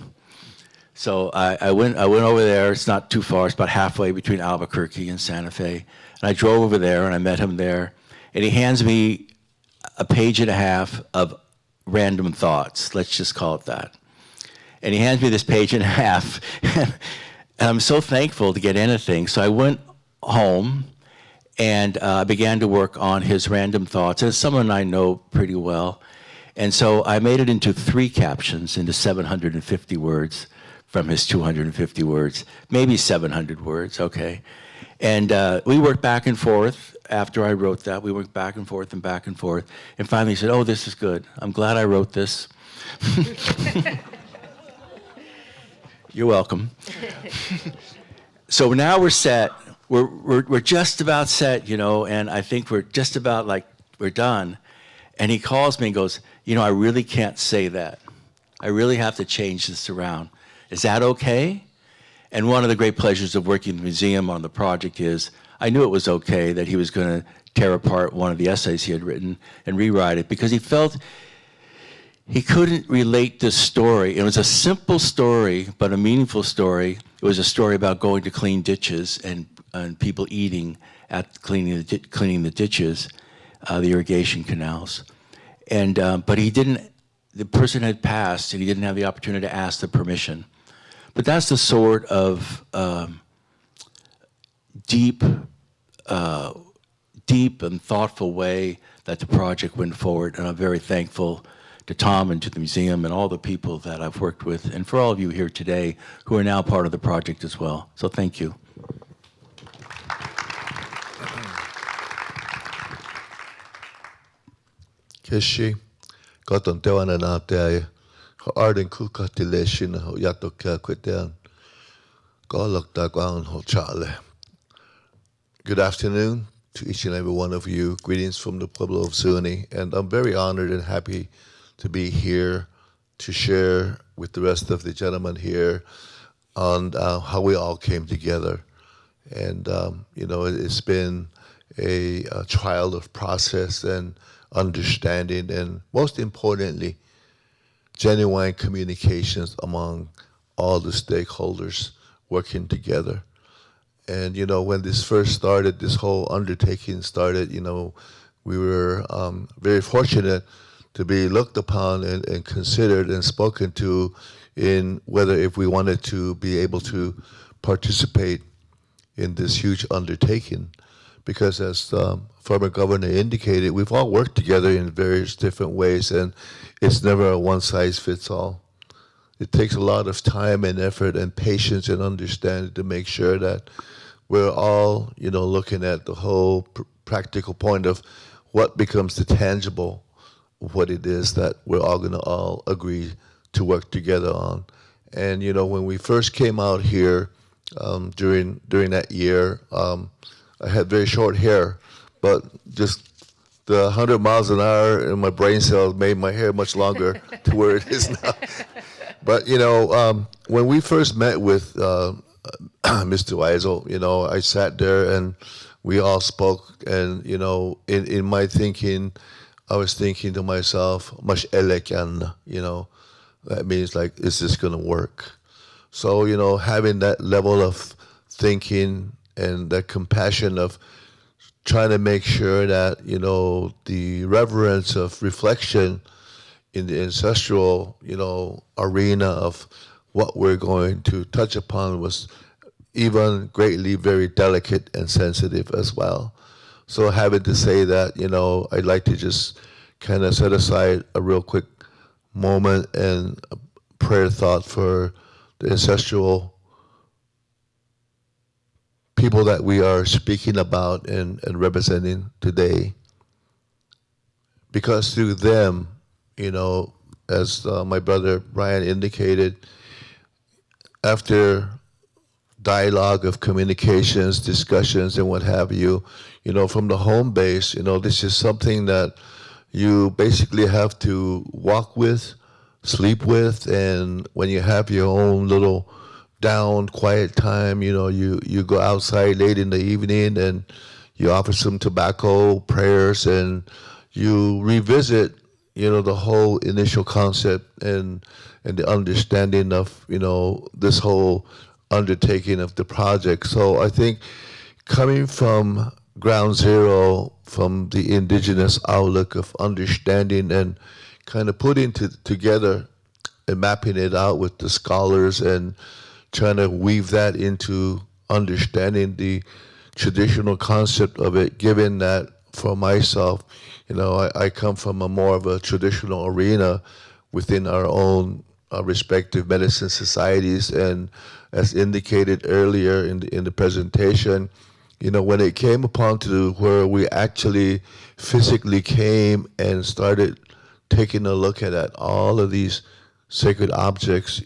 [SPEAKER 8] So I went over there. It's not too far. It's about halfway between Albuquerque and Santa Fe. And I drove over there, and I met him there. And he hands me a page and a half of random thoughts. Let's just call it that. And he hands me this page and a half. And I'm so thankful to get anything. So I went home and began to work on his random thoughts. And it's someone I know pretty well. And so I made it into 3 captions, into 750 words from his 250 words, maybe 700 words, okay. And we worked back and forth. After I wrote that, we went back and forth and back and forth. And finally he said, oh, this is good. I'm glad I wrote this. You're welcome. So now we're set. We're just about set, and I think we're just about we're done. And he calls me and goes, I really can't say that. I really have to change this around. Is that okay? And one of the great pleasures of working in the museum on the project is I knew it was okay that he was going to tear apart one of the essays he had written and rewrite it, because he felt he couldn't relate this story. It was a simple story, but a meaningful story. It was a story about going to clean ditches and people eating at cleaning the ditches, the irrigation canals. And but the person had passed, and he didn't have the opportunity to ask the permission. But that's the sort of deep and thoughtful way that the project went forward. And I'm very thankful to Tom and to the museum and all the people that I've worked with, and for all of you here today who are now part of the project as well. So thank you.
[SPEAKER 9] Kishi, Goton Deana Dartt, Arden Kucate leshin ho yato kweten. Good afternoon to each and every one of you. Greetings from the Pueblo of Zuni, and I'm very honored and happy to be here to share with the rest of the gentlemen here on how we all came together. And it's been a trial of process and understanding, and most importantly, genuine communications among all the stakeholders working together. And when this first started, this whole undertaking started, we were very fortunate to be looked upon and considered and spoken to in whether if we wanted to be able to participate in this huge undertaking. Because as former governor indicated, we've all worked together in various different ways, and it's never a one-size-fits-all. It takes a lot of time and effort and patience and understanding to make sure that we're all, looking at the whole practical point of what becomes the tangible, what it is that we're all going to all agree to work together on. And when we first came out here during that year, I had very short hair, but just the 100 miles an hour in my brain cells made my hair much longer to where it is now. But when we first met with Mr. Weisel, I sat there and we all spoke, and in my thinking, I was thinking to myself, "Mas elekan," that means like, is this gonna work? So having that level of thinking and that compassion of trying to make sure that the reverence of reflection in the ancestral arena of what we're going to touch upon was even greatly very delicate and sensitive as well. So having to say that, I'd like to just kind of set aside a real quick moment and a prayer thought for the ancestral people that we are speaking about and representing today. Because through them, as my brother Brian indicated, after dialogue of communications, discussions, and what have you, from the home base, this is something that you basically have to walk with, sleep with, and when you have your own little down, quiet time, you go outside late in the evening and you offer some tobacco, prayers, and you revisit, the whole initial concept and the understanding of, this whole undertaking of the project. So I think coming from ground zero, from the indigenous outlook of understanding and kind of putting together and mapping it out with the scholars and trying to weave that into understanding the traditional concept of it, given that for myself, I come from a more of a traditional arena within our own respective medicine societies, and as indicated earlier in the presentation, when it came upon to where we actually physically came and started taking a look at all of these sacred objects,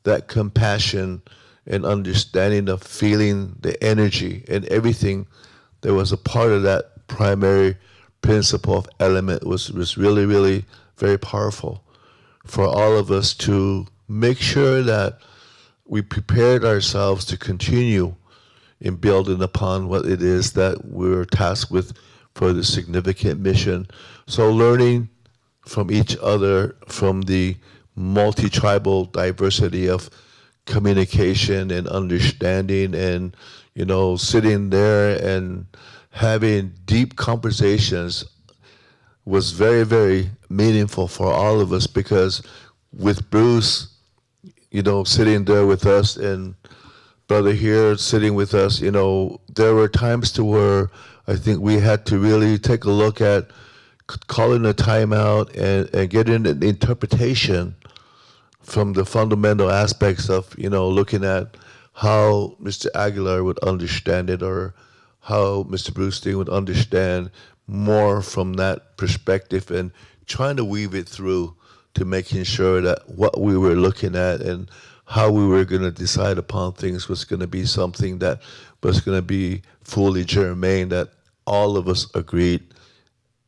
[SPEAKER 9] that compassion and understanding of feeling the energy and everything that was a part of that primary principle of element was really, really very powerful for all of us to make sure that we prepared ourselves to continue in building upon what it is that we're tasked with for the significant mission. So learning from each other, from the multi-tribal diversity of communication and understanding, and sitting there and having deep conversations was very, very meaningful for all of us, because with Bruce, sitting there with us, and brother here sitting with us, there were times to where I think we had to really take a look at calling a timeout and getting an interpretation from the fundamental aspects of, looking at how Mr. Aguilar would understand it, or how Mr. Bernstein would understand more from that perspective, and trying to weave it through to making sure that what we were looking at and how we were going to decide upon things was going to be something that was going to be fully germane, that all of us agreed,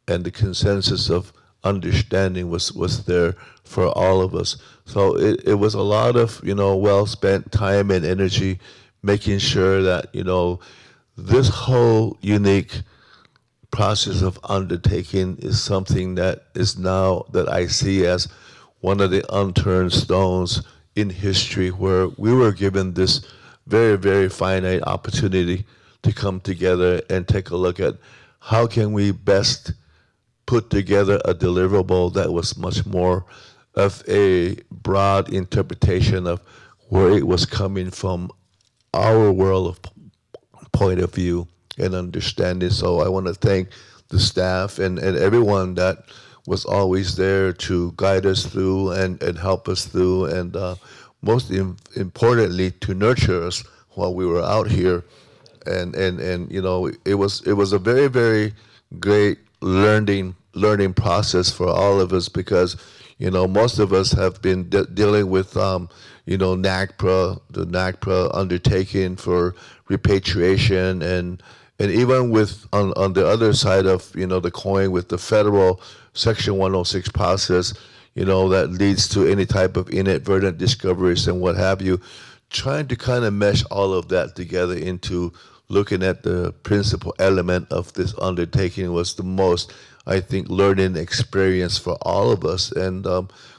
[SPEAKER 9] and the consensus of understanding was there for all of us. So it was a lot of, well spent time and energy making sure that, this whole unique process of undertaking is something that is now that I see as one of the unturned stones in history, where we were given this very, very finite opportunity to come together and take a look at how can we best put together a deliverable that was much more of a broad interpretation of where it was coming from, our world of point of view and understanding. So I want to thank the staff and everyone that was always there to guide us through and help us through, and most importantly, to nurture us while we were out here. And it was a very, very great learning process for all of us, because most of us have been dealing with NAGPRA, the NAGPRA undertaking for repatriation, and even with on the other side of the coin, with the federal Section 106 process, that leads to any type of inadvertent discoveries and what have you, trying to kind of mesh all of that together into looking at the principal element of this undertaking was the most, I think, learning experience for all of us. And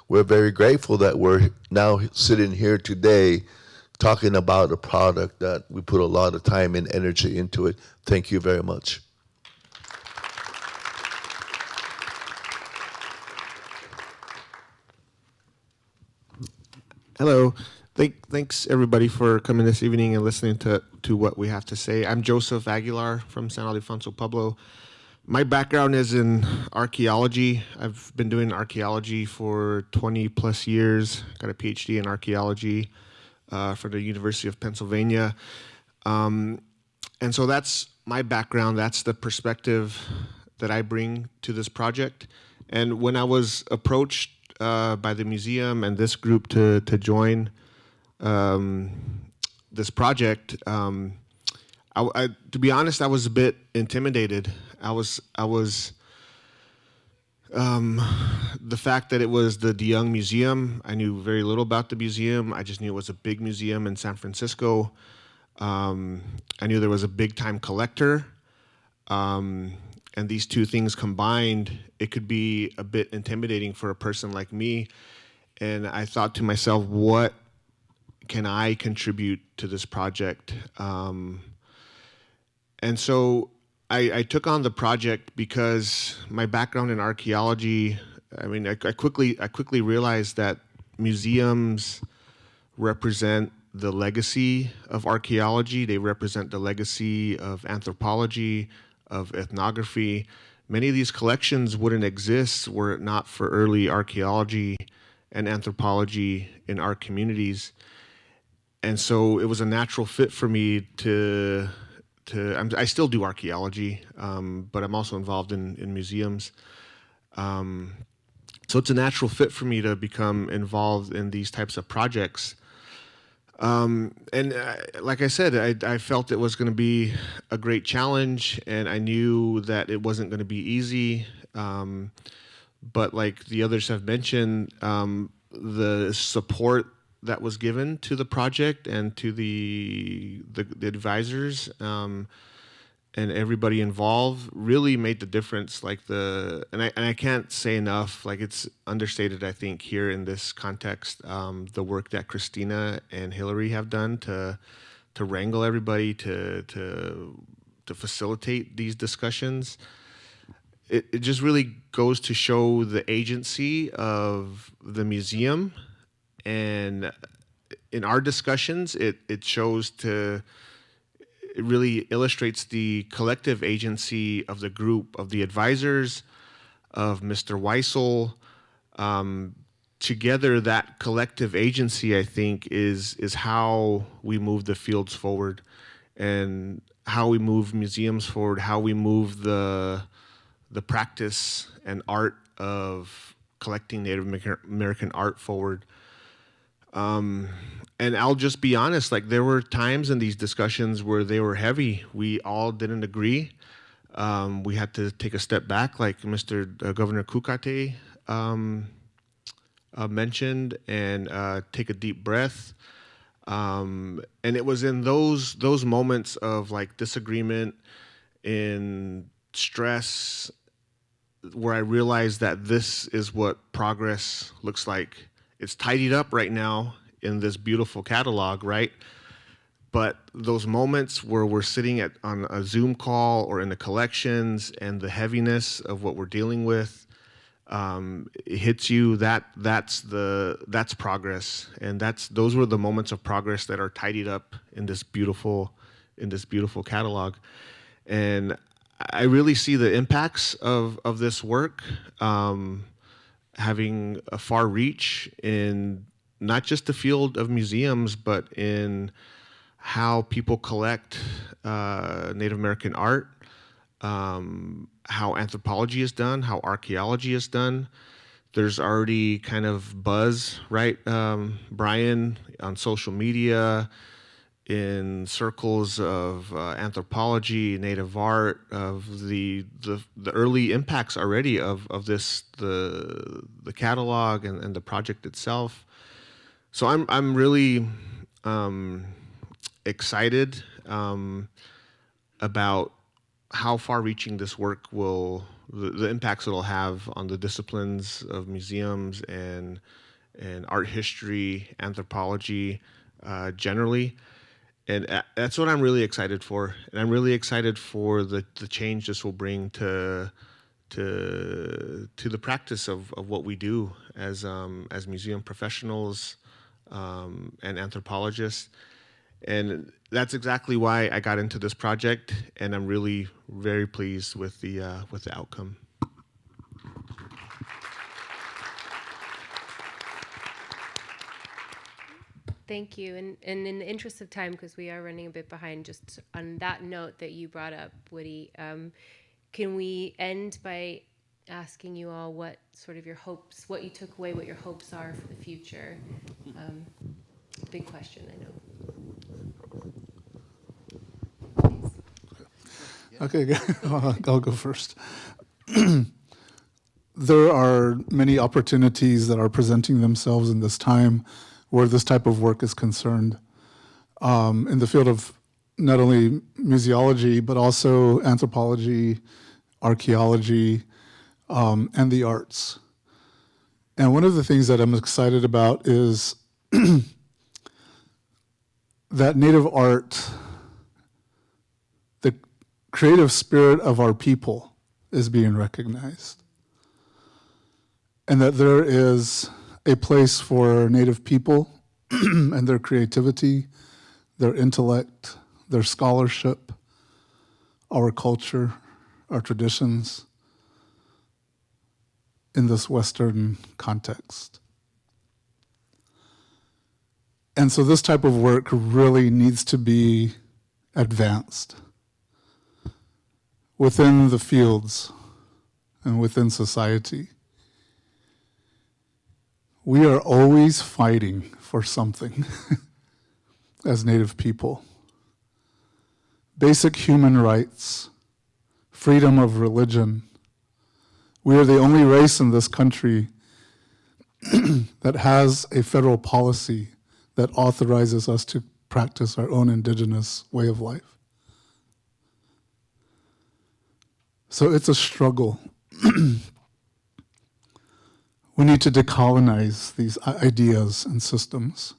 [SPEAKER 9] we're very grateful that we're now sitting here today talking about a product that we put a lot of time and energy into it. Thank you very much.
[SPEAKER 10] Hello. Thanks everybody for coming this evening and listening to what we have to say. I'm Joseph Aguilar from San Ildefonso, Pueblo. My background is in archaeology. I've been doing archaeology for 20 plus years. Got a PhD in archaeology from the University of Pennsylvania. And so that's my background. That's the perspective that I bring to this project. And when I was approached by the museum and this group to join this project, to be honest, I was a bit intimidated. I was the fact that it was the DeYoung Museum. I knew very little about the museum. I just knew it was a big museum in San Francisco. I knew there was a big time collector. And these two things combined, it could be a bit intimidating for a person like me. And I thought to myself, what can I contribute to this project? And so I took on the project because my background in archaeology, I mean, I quickly realized that museums represent the legacy of archaeology. They represent the legacy of anthropology, of ethnography. Many of these collections wouldn't exist were it not for early archaeology and anthropology in our communities. And so it was a natural fit for me I still do archaeology, but I'm also involved in museums. So it's a natural fit for me to become involved in these types of projects. Like I said, I felt it was going to be a great challenge, and I knew that it wasn't going to be easy. But like the others have mentioned, the support that was given to the project and to the advisors and everybody involved really made the difference. And I can't say enough. Like, it's understated, I think, here in this context, the work that Christina and Hillary have done to wrangle everybody, to facilitate these discussions. It just really goes to show the agency of the museum. And in our discussions, it really illustrates the collective agency of the group, of the advisors, of Mr. Weisel. Together, that collective agency, I think, is how we move the fields forward, and how we move museums forward, how we move the practice and art of collecting Native American art forward. And I'll just be honest, like, there were times in these discussions where they were heavy. We all didn't agree. We had to take a step back, like Mr. Governor Kucate mentioned, and take a deep breath. And it was in those moments of like disagreement and stress where I realized that this is what progress looks like. It's tidied up right now in this beautiful catalog, right? But those moments where we're sitting on a Zoom call or in the collections and the heaviness of what we're dealing with, it hits you. That's progress, and those were the moments of progress that are tidied up in this beautiful catalog. And I really see the impacts of this work having a far reach in not just the field of museums, but in how people collect Native American art, how anthropology is done, how archaeology is done. There's already kind of buzz, right, Brian, on social media, in circles of anthropology, Native art, of the early impacts already of this, the catalog and the project itself. So I'm really excited. about how far-reaching this work will, the impacts it'll have on the disciplines of museums and art history, anthropology, generally. And that's what I'm really excited for. And I'm really excited for the change this will bring to the practice of what we do as museum professionals and anthropologists. And that's exactly why I got into this project, and I'm really very pleased with the outcome.
[SPEAKER 3] Thank you. And in the interest of time, because we are running a bit behind, just on that note that you brought up, Woody, can we end by asking you all what sort of your hopes, what you took away, what your hopes are for the future? Big question, I know.
[SPEAKER 7] Okay, I'll go first. There are many opportunities that are presenting themselves in this time where this type of work is concerned. In the field of not only museology, but also anthropology, archaeology, and the arts. And one of the things that I'm excited about is that Native art, the creative spirit of our people is being recognized. And that there is a place for Native people and their creativity, their intellect, their scholarship, our culture, our traditions in this Western context. And so this type of work really needs to be advanced within the fields and within society. We are always fighting for something as Native people. Basic human rights, freedom of religion. We are the only race in this country that has a federal policy that authorizes us to practice our own indigenous way of life. So it's a struggle. We need to decolonize these ideas and systems.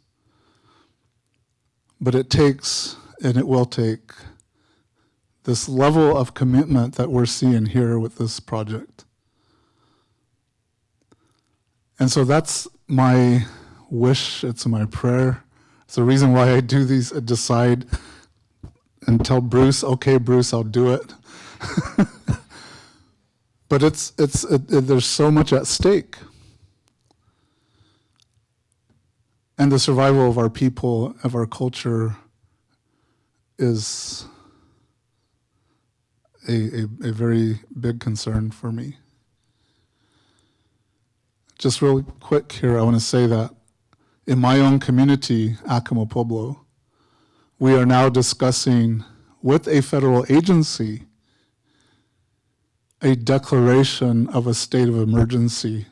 [SPEAKER 7] But it takes, and it will take, this level of commitment that we're seeing here with this project. And so that's my wish, it's my prayer. It's the reason why I do these, I decide and tell Bruce, okay, Bruce, I'll do it. But there's so much at stake. And the survival of our people, of our culture, is a very big concern for me. Just real quick here, I want to say that in my own community, Acoma Pueblo, we are now discussing with a federal agency a declaration of a state of emergency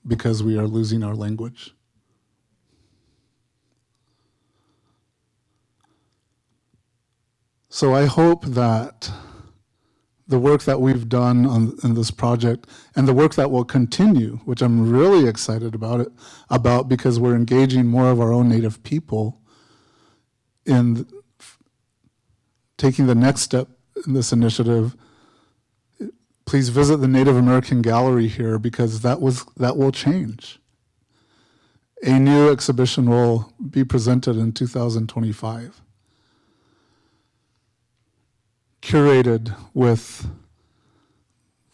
[SPEAKER 7] because we are losing our language. So I hope that the work that we've done in this project and the work that will continue, which I'm really excited about because we're engaging more of our own Native people in taking the next step in this initiative. Please visit the Native American Gallery here because that will change. A new exhibition will be presented in 2025. Curated with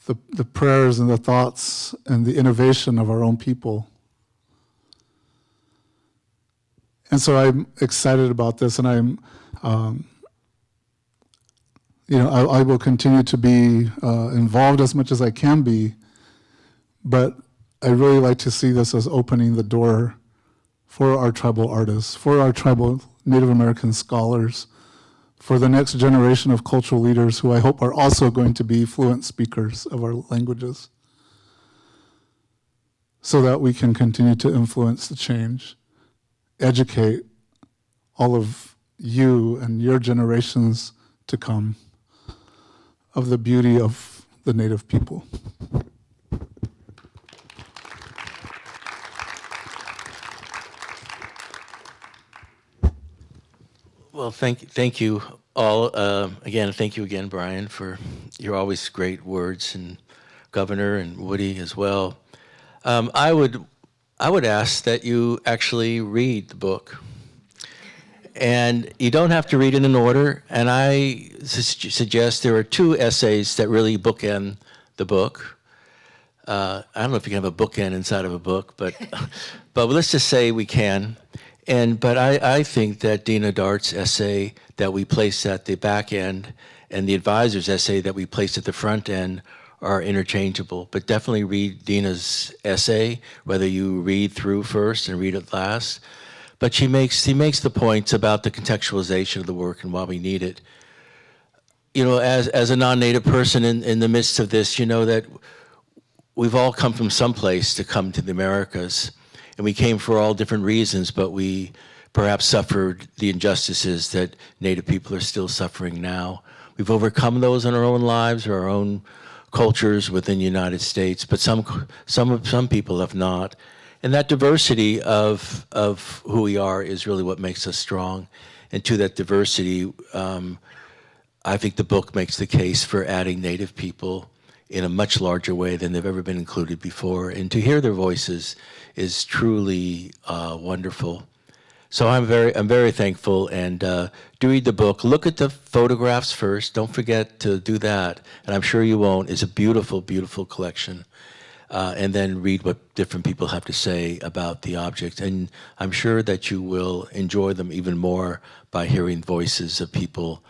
[SPEAKER 7] the prayers and the thoughts and the innovation of our own people. And so I'm excited about this, and I'm, I will continue to be involved as much as I can be, but I really like to see this as opening the door for our tribal artists, for our tribal Native American scholars, for the next generation of cultural leaders who I hope are also going to be fluent speakers of our languages, so that we can continue to influence the change, educate all of you and your generations to come. of the beauty of the Native people.
[SPEAKER 8] Well, thank you all. Again, thank you again, Brian, for your always great words, and Governor and Woody as well. I would ask that you actually read the book. And you don't have to read it in order. And I suggest there are two essays that really bookend the book. I don't know if you can have a bookend inside of a book, but let's just say we can. But I think that Deana Dartt's essay that we place at the back end and the advisor's essay that we place at the front end are interchangeable. But definitely read Deana's essay, whether you read through first and read it last. But he makes the points about the contextualization of the work and why we need it. You know, as a non-Native person in the midst of this, you know that we've all come from someplace to come to the Americas. And we came for all different reasons, but we perhaps suffered the injustices that Native people are still suffering now. We've overcome those in our own lives or our own cultures within the United States, but some people have not. And that diversity of who we are is really what makes us strong. And to that diversity, I think the book makes the case for adding Native people in a much larger way than they've ever been included before. And to hear their voices is truly wonderful. So I'm very thankful, and do read the book. Look at the photographs first. Don't forget to do that. And I'm sure you won't. It's a beautiful, beautiful collection. And then read what different people have to say about the object. And I'm sure that you will enjoy them even more by hearing voices of people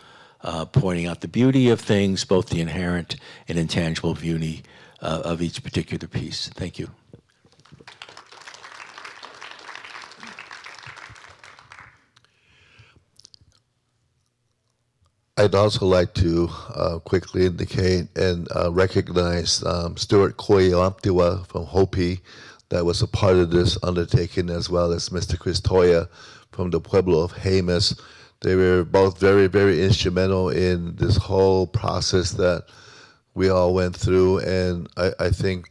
[SPEAKER 8] pointing out the beauty of things, both the inherent and intangible beauty of each particular piece. Thank you.
[SPEAKER 9] I'd also like to quickly indicate and recognize Stuart Koyamtiwa from Hopi that was a part of this undertaking, as well as Mr. Chris Toya from the Pueblo of Jemez. They were both very, very instrumental in this whole process that we all went through, and I think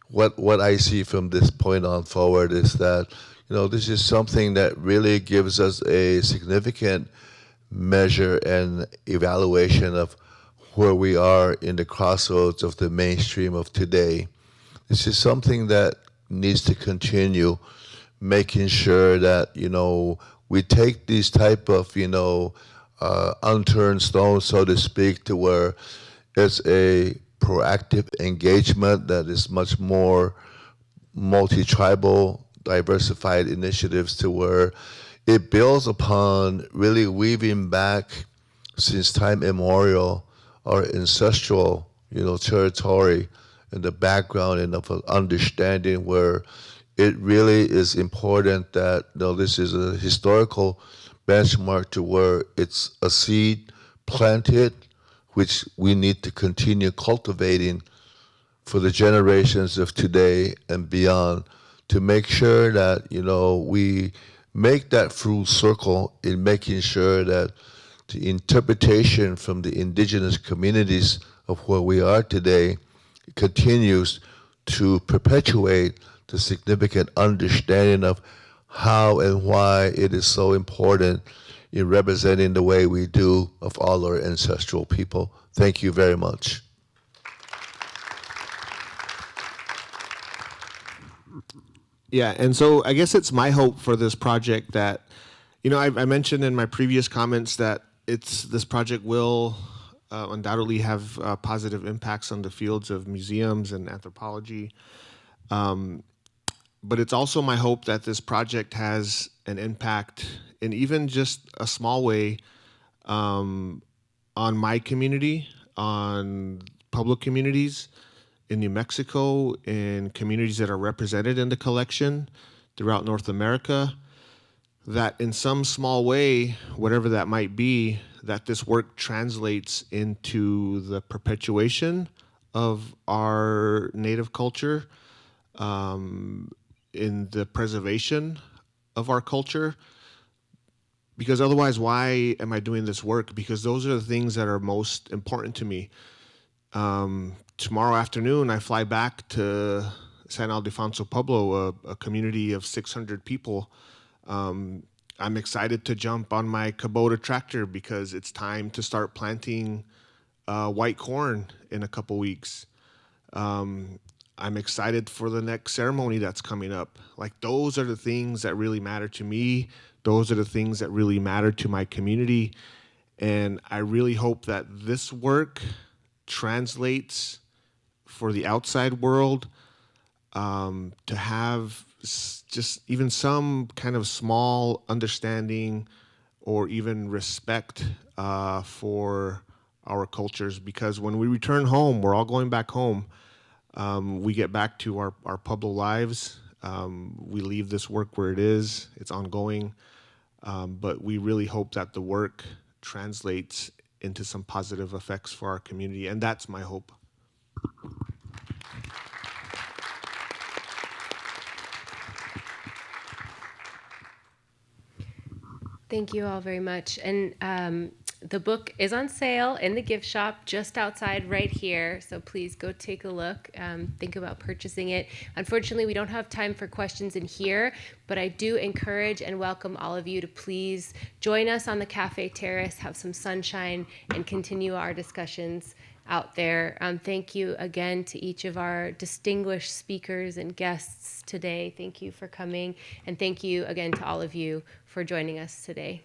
[SPEAKER 9] what I see from this point on forward is that, you know, this is something that really gives us a significant measure and evaluation of where we are in the crossroads of the mainstream of today. This is something that needs to continue, making sure that, you know, we take these type of, you know, unturned stones, so to speak, to where it's a proactive engagement that is much more multi-tribal, diversified initiatives, to where it builds upon really weaving back since time immemorial our ancestral, you know, territory and the background and of understanding where it really is important that, you know, this is a historical benchmark to where it's a seed planted, which we need to continue cultivating for the generations of today and beyond, to make sure that, you know, we make that full circle in making sure that the interpretation from the indigenous communities of where we are today continues to perpetuate the significant understanding of how and why it is so important in representing the way we do of all our ancestral people. Thank you very much.
[SPEAKER 10] Yeah, and so I guess it's my hope for this project that, you know, I mentioned in my previous comments that this project will undoubtedly have positive impacts on the fields of museums and anthropology. But it's also my hope that this project has an impact in even just a small way on my community, on public communities in New Mexico, in communities that are represented in the collection throughout North America, that in some small way, whatever that might be, that this work translates into the perpetuation of our Native culture, in the preservation of our culture, because otherwise, why am I doing this work? Because those are the things that are most important to me. Tomorrow afternoon, I fly back to San Ildefonso Pueblo, a community of 600 people. I'm excited to jump on my Kubota tractor because it's time to start planting white corn in a couple weeks. I'm excited for the next ceremony that's coming up. Like, those are the things that really matter to me. Those are the things that really matter to my community. And I really hope that this work translates for the outside world, to have just even some kind of small understanding or even respect for our cultures. Because when we return home, we're all going back home. We get back to our Pueblo lives. We leave this work where it is. It's ongoing. But we really hope that the work translates into some positive effects for our community. And that's my hope.
[SPEAKER 3] Thank you all very much. And the book is on sale in the gift shop just outside right here. So please go take a look. Think about purchasing it. Unfortunately, we don't have time for questions in here, but I do encourage and welcome all of you to please join us on the cafe terrace, have some sunshine, and continue our discussions out there. Thank you again to each of our distinguished speakers and guests today. Thank you for coming. And thank you again to all of you for joining us today.